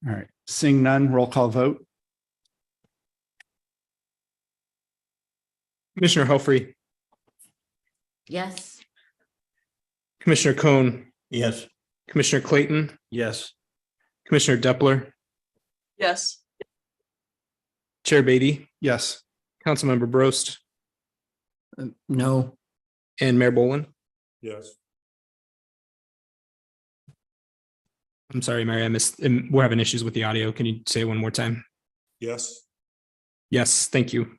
Speaker 2: All right, seeing none, roll call vote.
Speaker 3: Commissioner Helfrey,
Speaker 12: Yes.
Speaker 3: Commissioner Cohn,
Speaker 1: Yes.
Speaker 3: Commissioner Clayton,
Speaker 16: Yes.
Speaker 3: Commissioner Depler,
Speaker 11: Yes.
Speaker 3: Chair Beatty,
Speaker 2: Yes.
Speaker 3: Councilmember Brost,
Speaker 16: No.
Speaker 3: and Mayor Boland.
Speaker 13: Yes.
Speaker 3: I'm sorry, Mary, I missed, we're having issues with the audio. Can you say it one more time?
Speaker 13: Yes.
Speaker 3: Yes, thank you.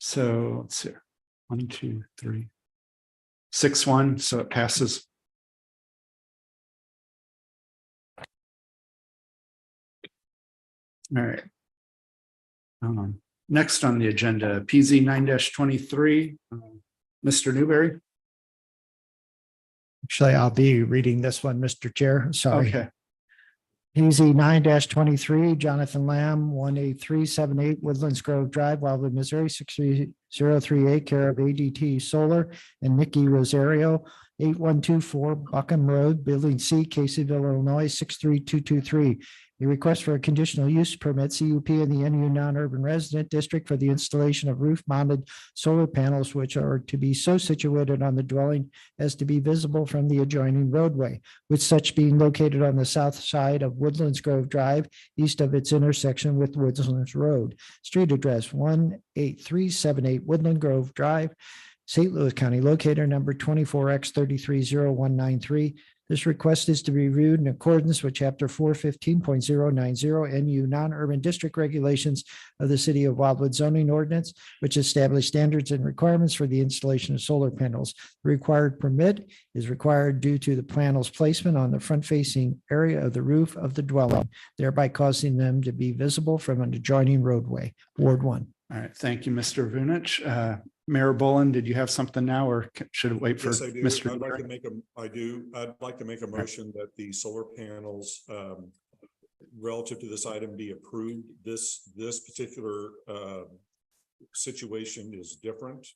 Speaker 2: So let's see. 1, 2, 3. 6-1, so it passes. All right. Next on the agenda, PZ 9-23, Mr. Newberry.
Speaker 5: Actually, I'll be reading this one, Mr. Chair. Sorry.
Speaker 2: Okay.
Speaker 5: PZ 9-23, Jonathan Lamb, 18378 Woodlands Grove Drive, Wildwood, Missouri, 63038, care of ADT Solar, and Nikki Rosario, 8124 Buckham Road, Building C, Caseyville, Illinois, 63223. A request for a conditional use permit, CUP, in the NU non-urban resident district for the installation of roof-mounted solar panels, which are to be so situated on the dwelling as to be visible from the adjoining roadway, with such being located on the south side of Woodlands Grove Drive, east of its intersection with Woodlands Road. Street address 18378 Woodland Grove Drive, St. Louis County, locator number 24X330193. This request is to be reviewed in accordance with Chapter 415.090 NU Non-Urban District Regulations of the City of Wildwood zoning ordinance, which establish standards and requirements for the installation of solar panels. The required permit is required due to the panel's placement on the front-facing area of the roof of the dwelling, thereby causing them to be visible from an adjoining roadway. Ward 1.
Speaker 2: All right, thank you, Mr. Vunich. Mayor Boland, did you have something now, or should it wait for
Speaker 13: Yes, I do.
Speaker 2: Mr.
Speaker 13: I'd like to
Speaker 2: Newberry?
Speaker 13: I'd like to make a motion that the solar panels relative to this item be approved. This particular situation is different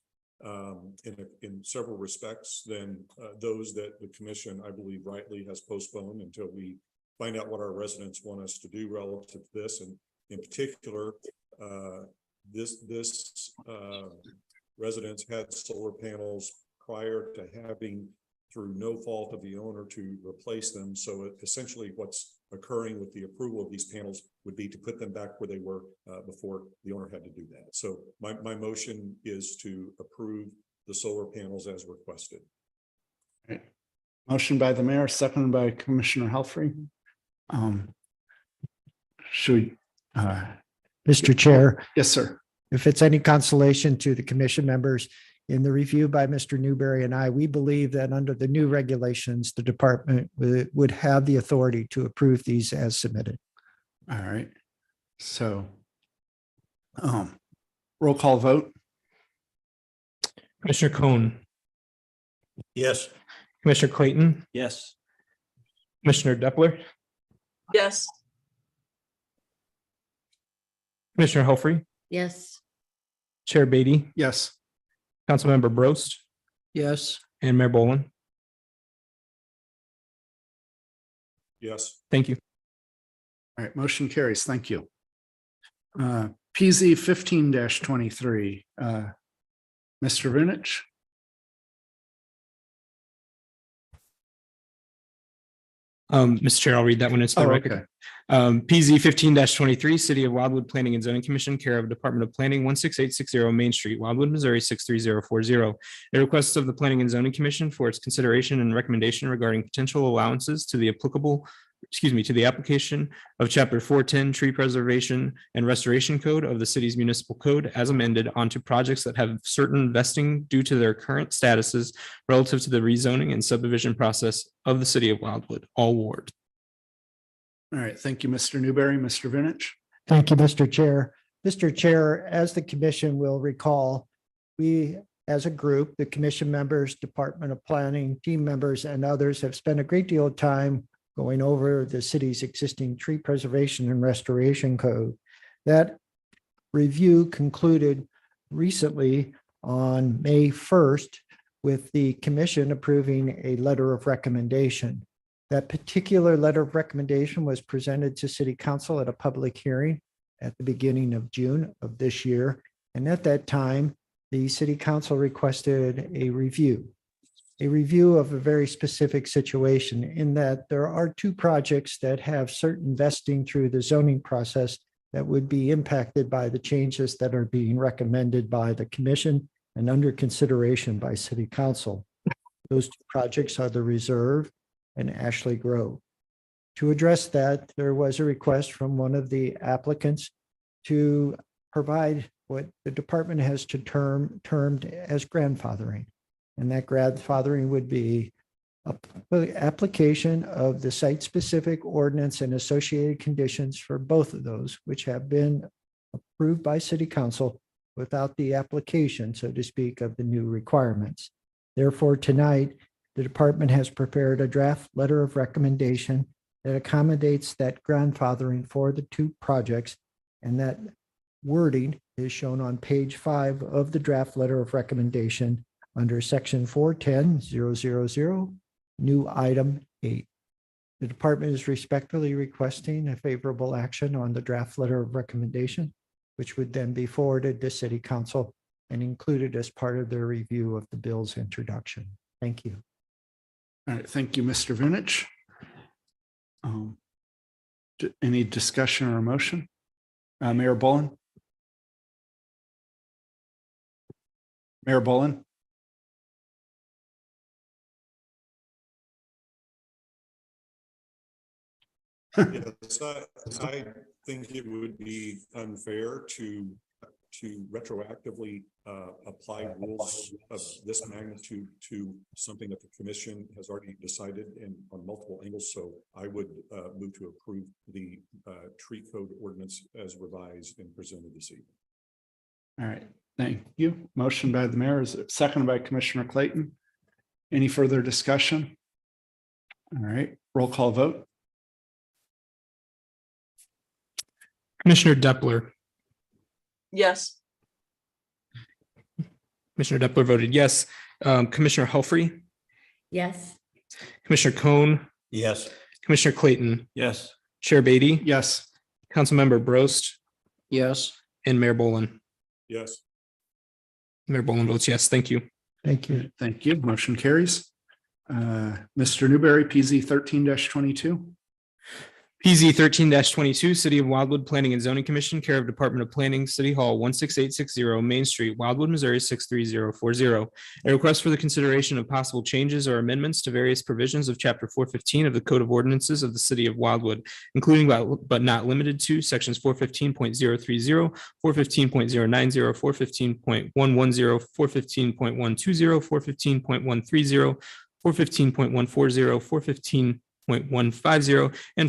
Speaker 13: in several respects than those that the commission, I believe, rightly has postponed until we find out what our residents want us to do relative to this. And in particular, this residents had solar panels prior to having, through no fault of the owner, to replace them. So essentially what's occurring with the approval of these panels would be to put them back where they were before the owner had to do that. So my motion is to approve the solar panels as requested.
Speaker 2: Right. Motion by the mayor, seconded by Commissioner Helfrey. Should we?
Speaker 5: Mr. Chair,
Speaker 2: Yes, sir.
Speaker 5: if it's any consolation to the commission members, in the review by Mr. Newberry and I, we believe that under the new regulations, the department would have the authority to approve these as submitted.
Speaker 2: All right. So roll call vote.
Speaker 3: Commissioner Cohn,
Speaker 1: Yes.
Speaker 3: Commissioner Clayton,
Speaker 16: Yes.
Speaker 3: Commissioner Depler,
Speaker 11: Yes.
Speaker 3: Commissioner Helfrey,
Speaker 12: Yes.
Speaker 3: Chair Beatty,
Speaker 2: Yes.
Speaker 3: Councilmember Brost,
Speaker 16: Yes.
Speaker 3: and Mayor Boland.
Speaker 13: Yes.
Speaker 3: Thank you.
Speaker 2: All right, motion carries. Thank you. PZ 15-23, Mr. Vunich.
Speaker 3: Mr. Chair, I'll read that one into the
Speaker 2: Oh,
Speaker 3: record.
Speaker 2: okay.
Speaker 3: PZ 15-23, City of Wildwood Planning and Zoning Commission, care of Department of Planning, 16860 Main Street, Wildwood, Missouri, 63040. A request of the Planning and Zoning Commission for its consideration and recommendation regarding potential allowances to the to the application of Chapter 410 Tree Preservation and Restoration Code of the city's municipal code as amended onto projects that have certain vesting due to their current statuses relative to the rezoning and subdivision process of the city of Wildwood, all wards.
Speaker 2: All right, thank you, Mr. Newberry. Mr. Vunich.
Speaker 5: Thank you, Mr. Chair. Mr. Chair, as the commission will recall, we as a group, the commission members, Department of Planning, team members, and others have spent a great deal of time going over the city's existing tree preservation and restoration code. That review concluded recently on May 1st with the commission approving a letter of recommendation. That particular letter of recommendation was presented to City Council at a public hearing at the beginning of June of this year. And at that time, the City Council requested a review of a very specific situation, in that there are two projects that have certain vesting through the zoning process that would be impacted by the changes that are being recommended by the commission and under consideration by City Council. Those two projects are the Reserve and Ashley Grove. To address that, there was a request from one of the applicants to provide what the department has termed as grandfathering. And that grandfathering would be application of the site-specific ordinance and associated conditions for both of those, which have been approved by City Council without the application, so to speak, of the new requirements. Therefore, tonight, the department has prepared a draft letter of recommendation that accommodates that grandfathering for the two projects, and that wording is shown on page 5 of the draft letter of recommendation under section 410.000, new item 8. The department is respectfully requesting a favorable action on the draft letter of recommendation, which would then be forwarded to City Council and included as part of their review of the bill's introduction. Thank you.
Speaker 2: All right, thank you, Mr. Vinich. Any discussion or motion? Mayor Bullen? Mayor Bullen?
Speaker 13: Yes, I think it would be unfair to retroactively apply rules of this magnitude to something that the commission has already decided in on multiple angles. So I would move to approve the tree code ordinance as revised and presented this evening.
Speaker 2: All right, thank you. Motion by the mayor, is seconded by Commissioner Clayton. Any further discussion? All right, roll call vote.
Speaker 3: Commissioner Depler.
Speaker 11: Yes.
Speaker 3: Commissioner Depler voted yes. Commissioner Helfrey,
Speaker 12: Yes.
Speaker 3: Commissioner Cohn,
Speaker 1: Yes.
Speaker 3: Commissioner Clayton,
Speaker 1: Yes.
Speaker 3: Chair Beatty,
Speaker 2: Yes.
Speaker 3: Councilmember Brost,
Speaker 16: Yes.
Speaker 3: and Mayor Boland.
Speaker 13: Yes.
Speaker 3: Mayor Boland votes yes. Thank you.
Speaker 5: Thank you.
Speaker 2: Thank you. Motion carries. Mr. Newberry, PZ 13-22.
Speaker 3: PZ 13-22, City of Wildwood Planning and Zoning Commission, care of Department of Planning, City Hall, 16860 Main Street, Wildwood, Missouri, 63040. A request for the consideration of possible changes or amendments to various provisions of Chapter 415 of the Code of Ordinances of the City of Wildwood, including but not limited to sections 415.030, 415.090, 415.110, 415.120, 415.130, 415.140, 415.150, and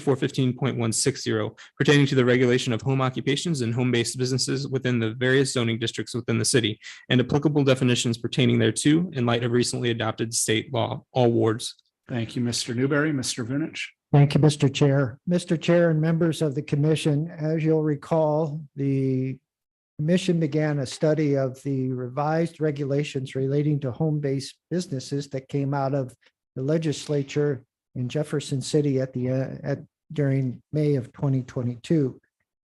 Speaker 3: 415.160 pertaining to the regulation of home occupations and home-based businesses within the various zoning districts within the city, and applicable definitions pertaining thereto in light of recently adopted state law, all wards.
Speaker 2: Thank you, Mr. Newberry. Mr. Vinich.
Speaker 5: Thank you, Mr. Chair. Mr. Chair and members of the commission, as you'll recall, the commission began a study of the revised regulations relating to home-based businesses that came out of the legislature in Jefferson City during May of 2022.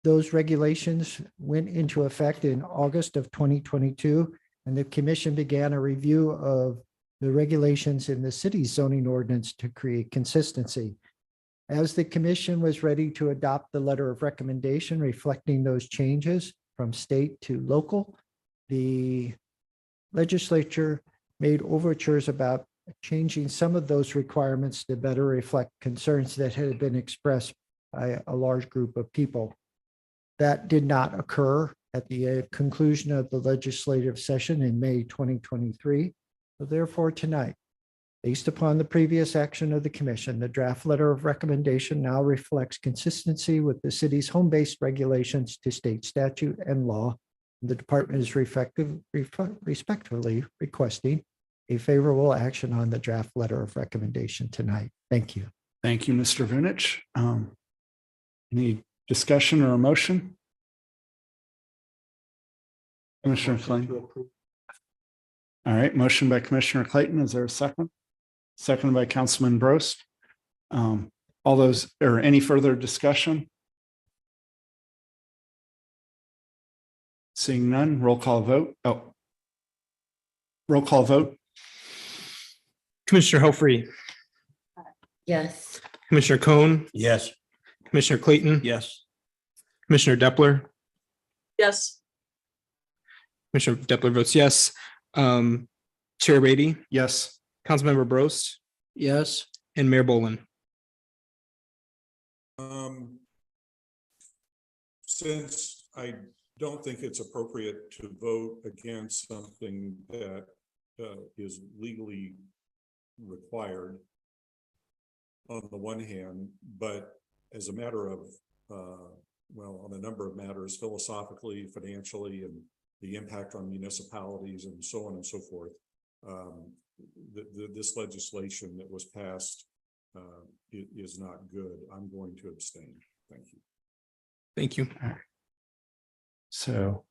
Speaker 5: Those regulations went into effect in August of 2022, and the commission began a review of the regulations in the city's zoning ordinance to create consistency. As the commission was ready to adopt the letter of recommendation reflecting those changes from state to local, the legislature made overtures about changing some of those requirements to better reflect concerns that had been expressed by a large group of people. That did not occur at the conclusion of the legislative session in May 2023. So therefore, tonight, based upon the previous action of the commission, the draft letter of recommendation now reflects consistency with the city's home-based regulations to state statute and law, The department is respectfully requesting a favorable action on the draft letter of recommendation tonight. Thank you.
Speaker 2: Thank you, Mr. Vinich. Any discussion or a motion? Commissioner Clayton. All right, motion by Commissioner Clayton. Is there a second? Seconded by Councilman Brost. All those, or any further discussion? Seeing none, roll call vote. Oh. Roll call vote.
Speaker 3: Commissioner Helfrey,
Speaker 12: Yes.
Speaker 3: Commissioner Cohn,
Speaker 1: Yes.
Speaker 3: Commissioner Clayton.
Speaker 1: Yes.
Speaker 3: Commissioner Depler,
Speaker 11: Yes.
Speaker 3: Commissioner Depler votes yes. Chair Beatty,
Speaker 2: Yes.
Speaker 3: Councilmember Brost,
Speaker 16: Yes.
Speaker 3: and Mayor Boland.
Speaker 13: Since I don't think it's appropriate to vote against something that is legally required on the one hand, but as a matter of, well, on a number of matters, philosophically, financially, and the impact on municipalities and so on and so forth, this legislation that was passed is not good. I'm going to abstain. Thank you.
Speaker 3: Thank you.
Speaker 2: All right. So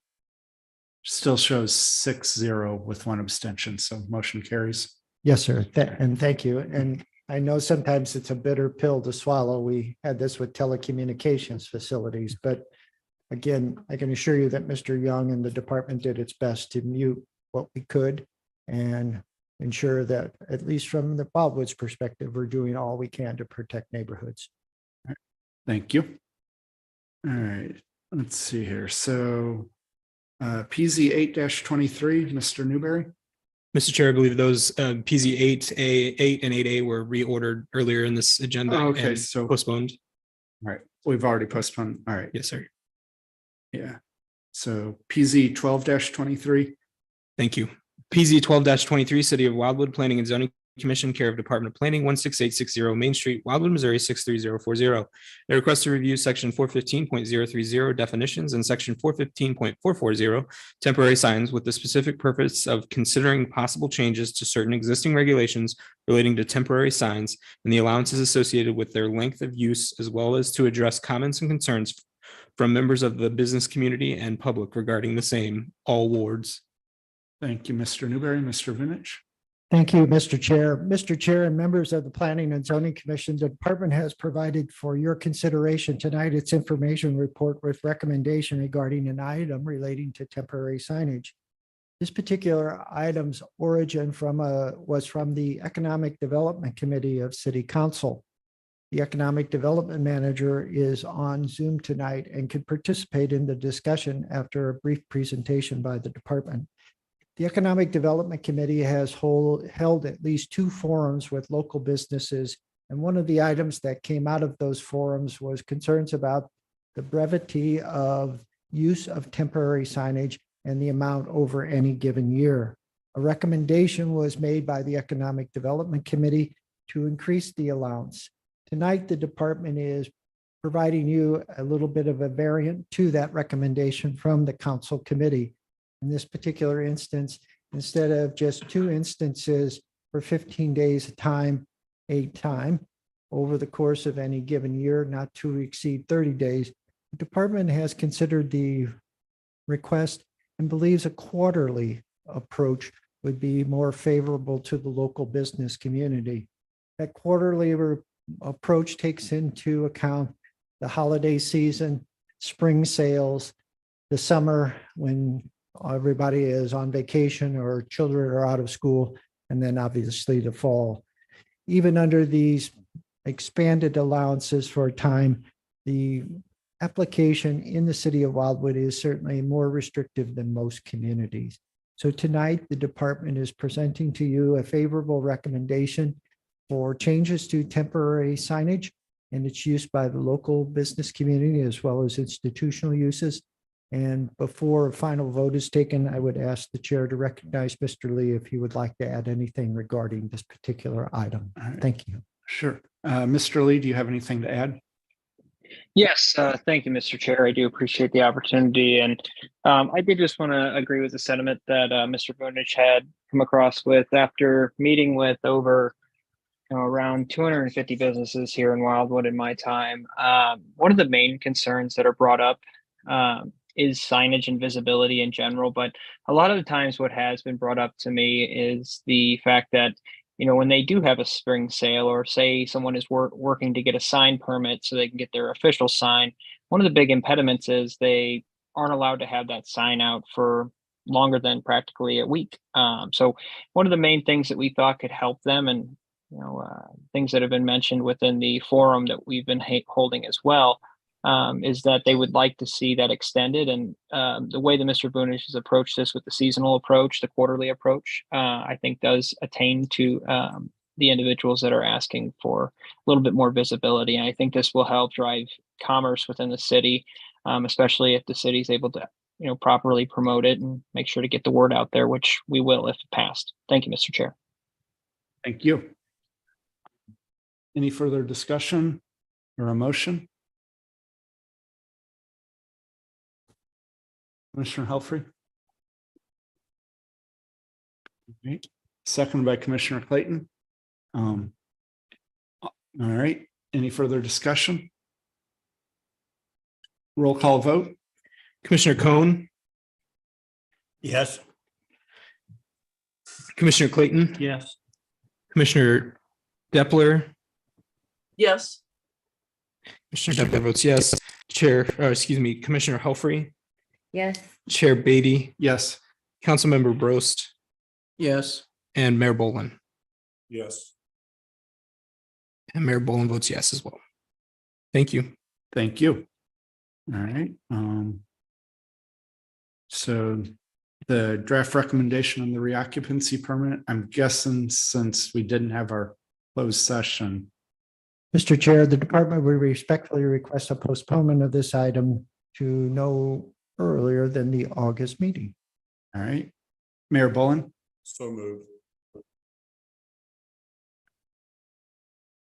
Speaker 2: still shows 6-0 with one abstention. So motion carries.
Speaker 5: Yes, sir. And thank you. And I know sometimes it's a bitter pill to swallow. We had this with telecommunications facilities, but again, I can assure you that Mr. Young and the department did its best to mute what we could and ensure that, at least from the Wildwood's perspective, we're doing all we can to protect neighborhoods.
Speaker 2: Thank you. All right, let's see here. So PZ 8-23, Mr. Newberry.
Speaker 3: Mr. Chair, I believe those PZ 8A and 8A were reordered earlier in this agenda.
Speaker 2: Okay,
Speaker 3: and
Speaker 2: so
Speaker 3: postponed.
Speaker 2: All right, we've already postponed. All right.
Speaker 3: Yes, sir.
Speaker 2: Yeah. So PZ 12-23.
Speaker 3: Thank you. PZ 12-23, City of Wildwood Planning and Zoning Commission, care of Department of Planning, 16860 Main Street, Wildwood, Missouri, 63040. They request to review section 415.030 definitions and section 415.440 temporary signs with the specific purpose of considering possible changes to certain existing regulations relating to temporary signs and the allowances associated with their length of use, as well as to address comments and concerns from members of the business community and public regarding the same, all wards.
Speaker 2: Thank you, Mr. Newberry. Mr. Vinich.
Speaker 5: Thank you, Mr. Chair. Mr. Chair and members of the Planning and Zoning Commission, the department has provided for your consideration tonight its information report with recommendation regarding an item relating to temporary signage. This particular item's origin was from the Economic Development Committee of City Council. The Economic Development Manager is on Zoom tonight and could participate in the discussion after a brief presentation by the department. The Economic Development Committee has held at least 2 forums with local businesses, and one of the items that came out of those forums was concerns about the brevity of use of temporary signage and the amount over any given year. A recommendation was made by the Economic Development Committee to increase the allowance. Tonight, the department is providing you a little bit of a variant to that recommendation from the council committee. In this particular instance, instead of just 2 instances for 15 days a time over the course of any given year, not to exceed 30 days, the department has considered the request and believes a quarterly approach would be more favorable to the local business community. That quarterly approach takes into account the holiday season, spring sales, the summer when everybody is on vacation or children are out of school, and then obviously the fall. Even under these expanded allowances for time, the application in the city of Wildwood is certainly more restrictive than most communities. So tonight, the department is presenting to you a favorable recommendation for changes to temporary signage and its use by the local business community as well as institutional uses. And before a final vote is taken, I would ask the chair to recognize Mr. Lee if he would like to add anything regarding this particular item.
Speaker 2: All right.
Speaker 5: Thank you.
Speaker 2: Sure. Mr. Lee, do you have anything to add?
Speaker 17: Yes, thank you, Mr. Chair. I do appreciate the opportunity. And I did just want to agree with the sentiment that Mr. Vunich had come across with after meeting with over around 250 businesses here in Wildwood in my time. One of the main concerns that are brought up is signage and visibility in general. But a lot of the times what has been brought up to me is the fact that when they do have a spring sale, or say someone is working to get a sign permit so they can get their official sign, one of the big impediments is they aren't allowed to have that sign out for longer than practically a week. So one of the main things that we thought could help them, and things that have been mentioned within the forum that we've been holding as well, is that they would like to see that extended. And the way that Mr. Vunich has approached this with the seasonal approach, the quarterly approach, I think does attain to the individuals that are asking for a little bit more visibility. And I think this will help drive commerce within the city, especially if the city is able to properly promote it and make sure to get the word out there, which we will if passed. Thank you, Mr. Chair.
Speaker 2: Thank you. Any further discussion or a motion? Commissioner Helfrey? Okay. Seconded by Commissioner Clayton. All right. Any further discussion? Roll call vote.
Speaker 3: Commissioner Cohn,
Speaker 1: Yes.
Speaker 3: Commissioner Clayton,
Speaker 16: Yes.
Speaker 3: Commissioner Depler,
Speaker 16: Yes.
Speaker 3: Commissioner Depler votes yes. Commissioner Helfrey,
Speaker 12: Yes.
Speaker 3: Chair Beatty,
Speaker 2: Yes.
Speaker 3: Councilmember Brost,
Speaker 16: Yes.
Speaker 3: and Mayor Boland.
Speaker 13: Yes.
Speaker 3: And Mayor Boland votes yes as well. Thank you.
Speaker 2: Thank you. All right. So the draft recommendation on the reoccupancy permit, I'm guessing since we didn't have our closed session.
Speaker 5: Mr. Chair, the department would respectfully request a postponement of this item to no earlier than the August meeting.
Speaker 2: All right. Mayor Boland.
Speaker 13: So moved.
Speaker 2: All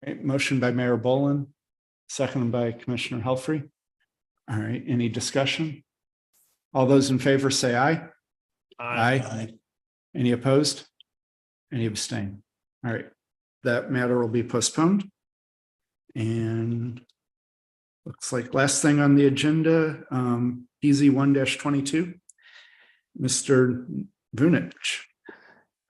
Speaker 2: right, motion by Mayor Boland, seconded by Commissioner Helfrey. All right, any discussion? All those in favor say aye. Aye. Any opposed? Any abstain? All right, that matter will be postponed. And looks like last thing on the agenda, PZ 1-22. Mr. Vunich.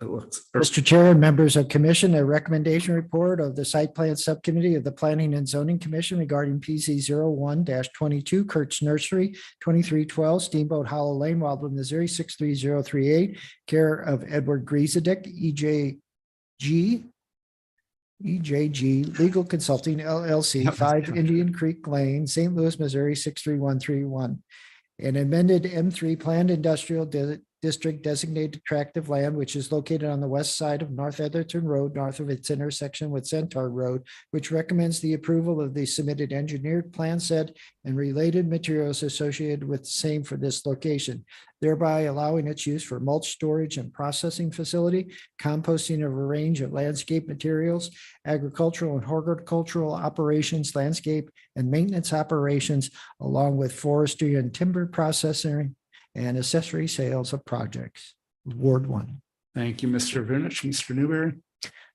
Speaker 5: Mr. Chair and members of commission, a recommendation report of the site plan subcommittee of the Planning and Zoning Commission regarding PZ 01-22 Kurt's Nursery, 2312 Steamboat Hollow Lane, Wildwood, Missouri, 63038, care of Edward Griesedick, EJG Legal Consulting LLC, 5 Indian Creek Lane, St. Louis, Missouri, 63131. An amended M3 planned industrial district designated tract of land, which is located on the west side of North Etherton Road, north of its intersection with Centaur Road, which recommends the approval of the submitted engineered plan set and related materials associated with the same for this location, thereby allowing its use for mulch storage and processing facility, composting of a range of landscape materials, agricultural and horticultural operations, landscape and maintenance operations, along with forestry and timber processing and accessory sales of projects. Ward 1.
Speaker 2: Thank you, Mr. Vunich. Mr. Newberry.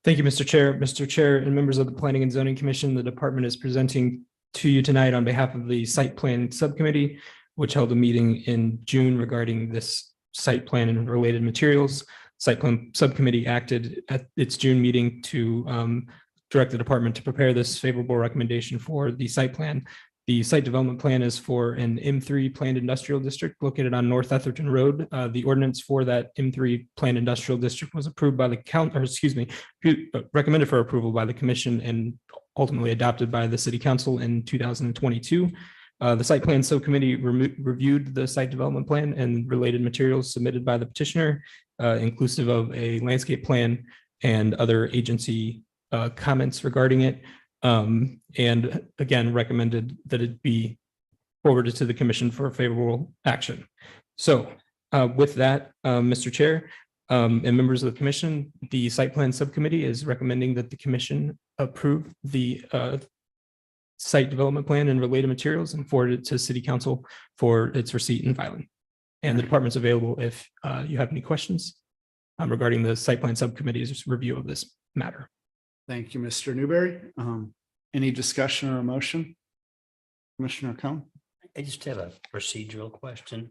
Speaker 3: Thank you, Mr. Chair. Mr. Chair and members of the Planning and Zoning Commission, the department is presenting to you tonight on behalf of the Site Plan Subcommittee, which held a meeting in June regarding this site plan and related materials. Site Plan Subcommittee acted at its June meeting to direct the department to prepare this favorable recommendation for the site plan. The site development plan is for an M3 planned industrial district located on North Etherton Road. The ordinance for that M3 planned industrial district was approved by the recommended for approval by the commission and ultimately adopted by the city council in 2022. The site plan subcommittee reviewed the site development plan and related materials submitted by the petitioner, inclusive of a landscape plan and other agency comments regarding it. And again, recommended that it be forwarded to the commission for favorable action. So with that, Mr. Chair and members of the commission, the site plan subcommittee is recommending that the commission approve the site development plan and related materials and forward it to city council for its receipt and filing. And the department's available if you have any questions regarding the site plan subcommittee's review of this matter.
Speaker 2: Thank you, Mr. Newberry. Any discussion or motion? Commissioner Cohn?
Speaker 1: I just have a procedural question.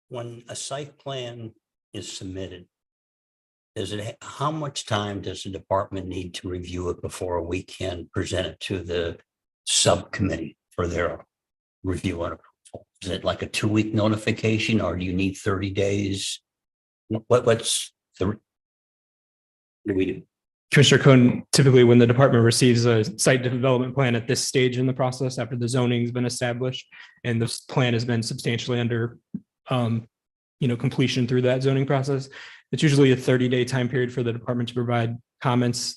Speaker 1: When a site plan is submitted, how much time does the department need to review it before we can present it to the subcommittee for their review and approval? Is it like a 2-week notification, or do you need 30 days? What's the? Do we do?
Speaker 3: Commissioner Cohn, typically when the department receives a site development plan at this stage in the process, after the zoning's been established and this plan has been substantially under completion through that zoning process, it's usually a 30-day time period for the department to provide comments.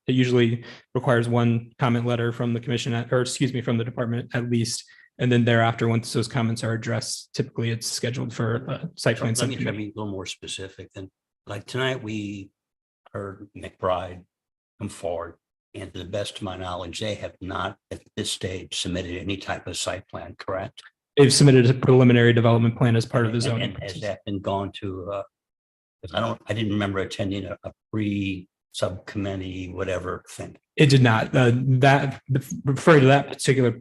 Speaker 3: It usually requires one comment letter from the commission, from the department at least. And then thereafter, once those comments are addressed, typically it's scheduled for a site plan
Speaker 1: Let me try to
Speaker 3: subcommittee.
Speaker 1: be a little more specific than, like tonight, we heard McBride come forward. And to the best of my knowledge, they have not at this stage submitted any type of site plan, correct?
Speaker 3: They've submitted a preliminary development plan as part of the zoning.
Speaker 1: And has
Speaker 3: process.
Speaker 1: that been gone to, because I didn't remember attending a pre-subcommittee, whatever thing.
Speaker 3: It did not. Referring to that particular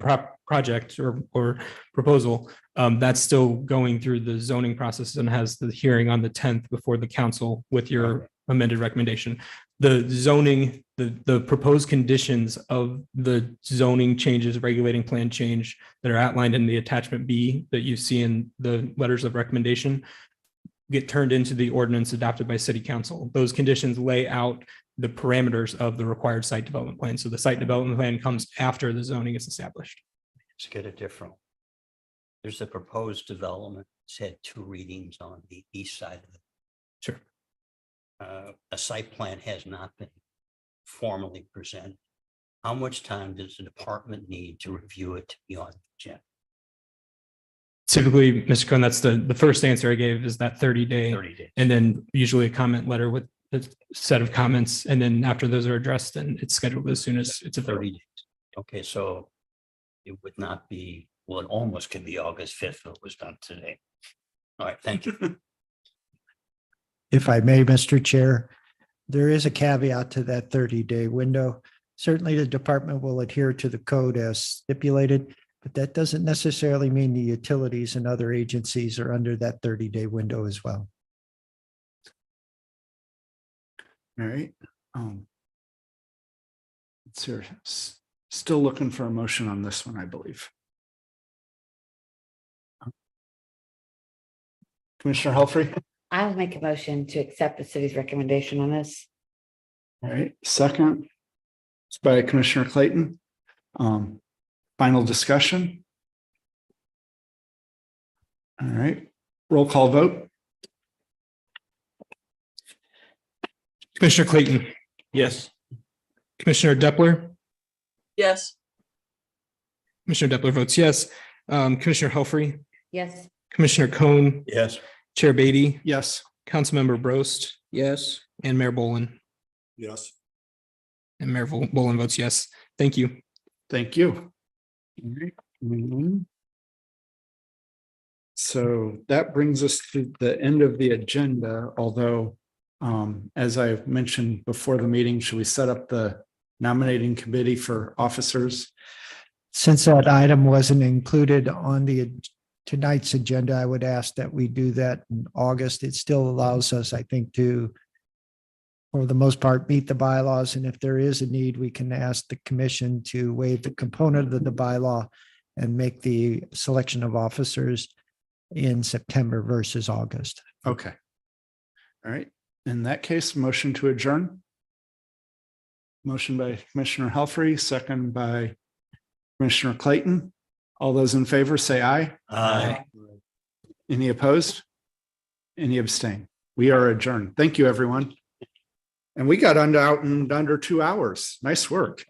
Speaker 3: project or proposal, that's still going through the zoning process and has the hearing on the 10th before the council with your amended recommendation. The zoning, the proposed conditions of the zoning changes, regulating plan change that are outlined in the attachment B that you see in the letters of recommendation get turned into the ordinance adopted by city council. Those conditions lay out the parameters of the required site development plan. So the site development plan comes after the zoning is established.
Speaker 1: Let's get it different. There's a proposed development. It's had 2 readings on the east side of it.
Speaker 3: Sure.
Speaker 1: A site plan has not been formally presented. How much time does the department need to review it to be on the agenda?
Speaker 3: Typically, Mr. Cohn, that's the first answer I gave is that 30-day.
Speaker 1: 30 days.
Speaker 3: And then usually a comment letter with a set of comments. And then after those are addressed, then it's scheduled as soon as it's
Speaker 1: 30 days. Okay, so it would not be, well, it almost could be August 5th if it was done today. All right, thank you.
Speaker 5: If I may, Mr. Chair, there is a caveat to that 30-day window. Certainly, the department will adhere to the code as stipulated, but that doesn't necessarily mean the utilities and other agencies are under that 30-day window as well.
Speaker 2: All right. Let's hear. Still looking for a motion on this one, I believe. Commissioner Helfrey.
Speaker 12: I'll make a motion to accept the city's recommendation on this.
Speaker 2: All right, second. It's by Commissioner Clayton. Final discussion. All right, roll call vote.
Speaker 3: Commissioner Clayton.
Speaker 16: Yes.
Speaker 3: Commissioner Depler.
Speaker 11: Yes.
Speaker 3: Commissioner Depler votes yes. Commissioner Helfrey.
Speaker 12: Yes.
Speaker 3: Commissioner Cohn.
Speaker 1: Yes.
Speaker 3: Chair Beatty.
Speaker 2: Yes.
Speaker 3: Councilmember Brost.
Speaker 16: Yes.
Speaker 3: And Mayor Bolin.
Speaker 13: Yes.
Speaker 3: And Mayor Bolin votes yes. Thank you.
Speaker 2: Thank you. All right. So that brings us to the end of the agenda, although as I mentioned before the meeting, should we set up the nominating committee for officers?
Speaker 5: Since that item wasn't included on tonight's agenda, I would ask that we do that in August. It still allows us, I think, to, for the most part, meet the bylaws. And if there is a need, we can ask the commission to waive the component of the bylaw and make the selection of officers in September versus August.
Speaker 2: Okay. All right. In that case, motion to adjourn. Motion by Commissioner Helfrey, second by Commissioner Clayton. All those in favor say aye.
Speaker 1: Aye.
Speaker 2: Any opposed? Any abstain? We are adjourned. Thank you, everyone. And we got out in under 2 hours. Nice work.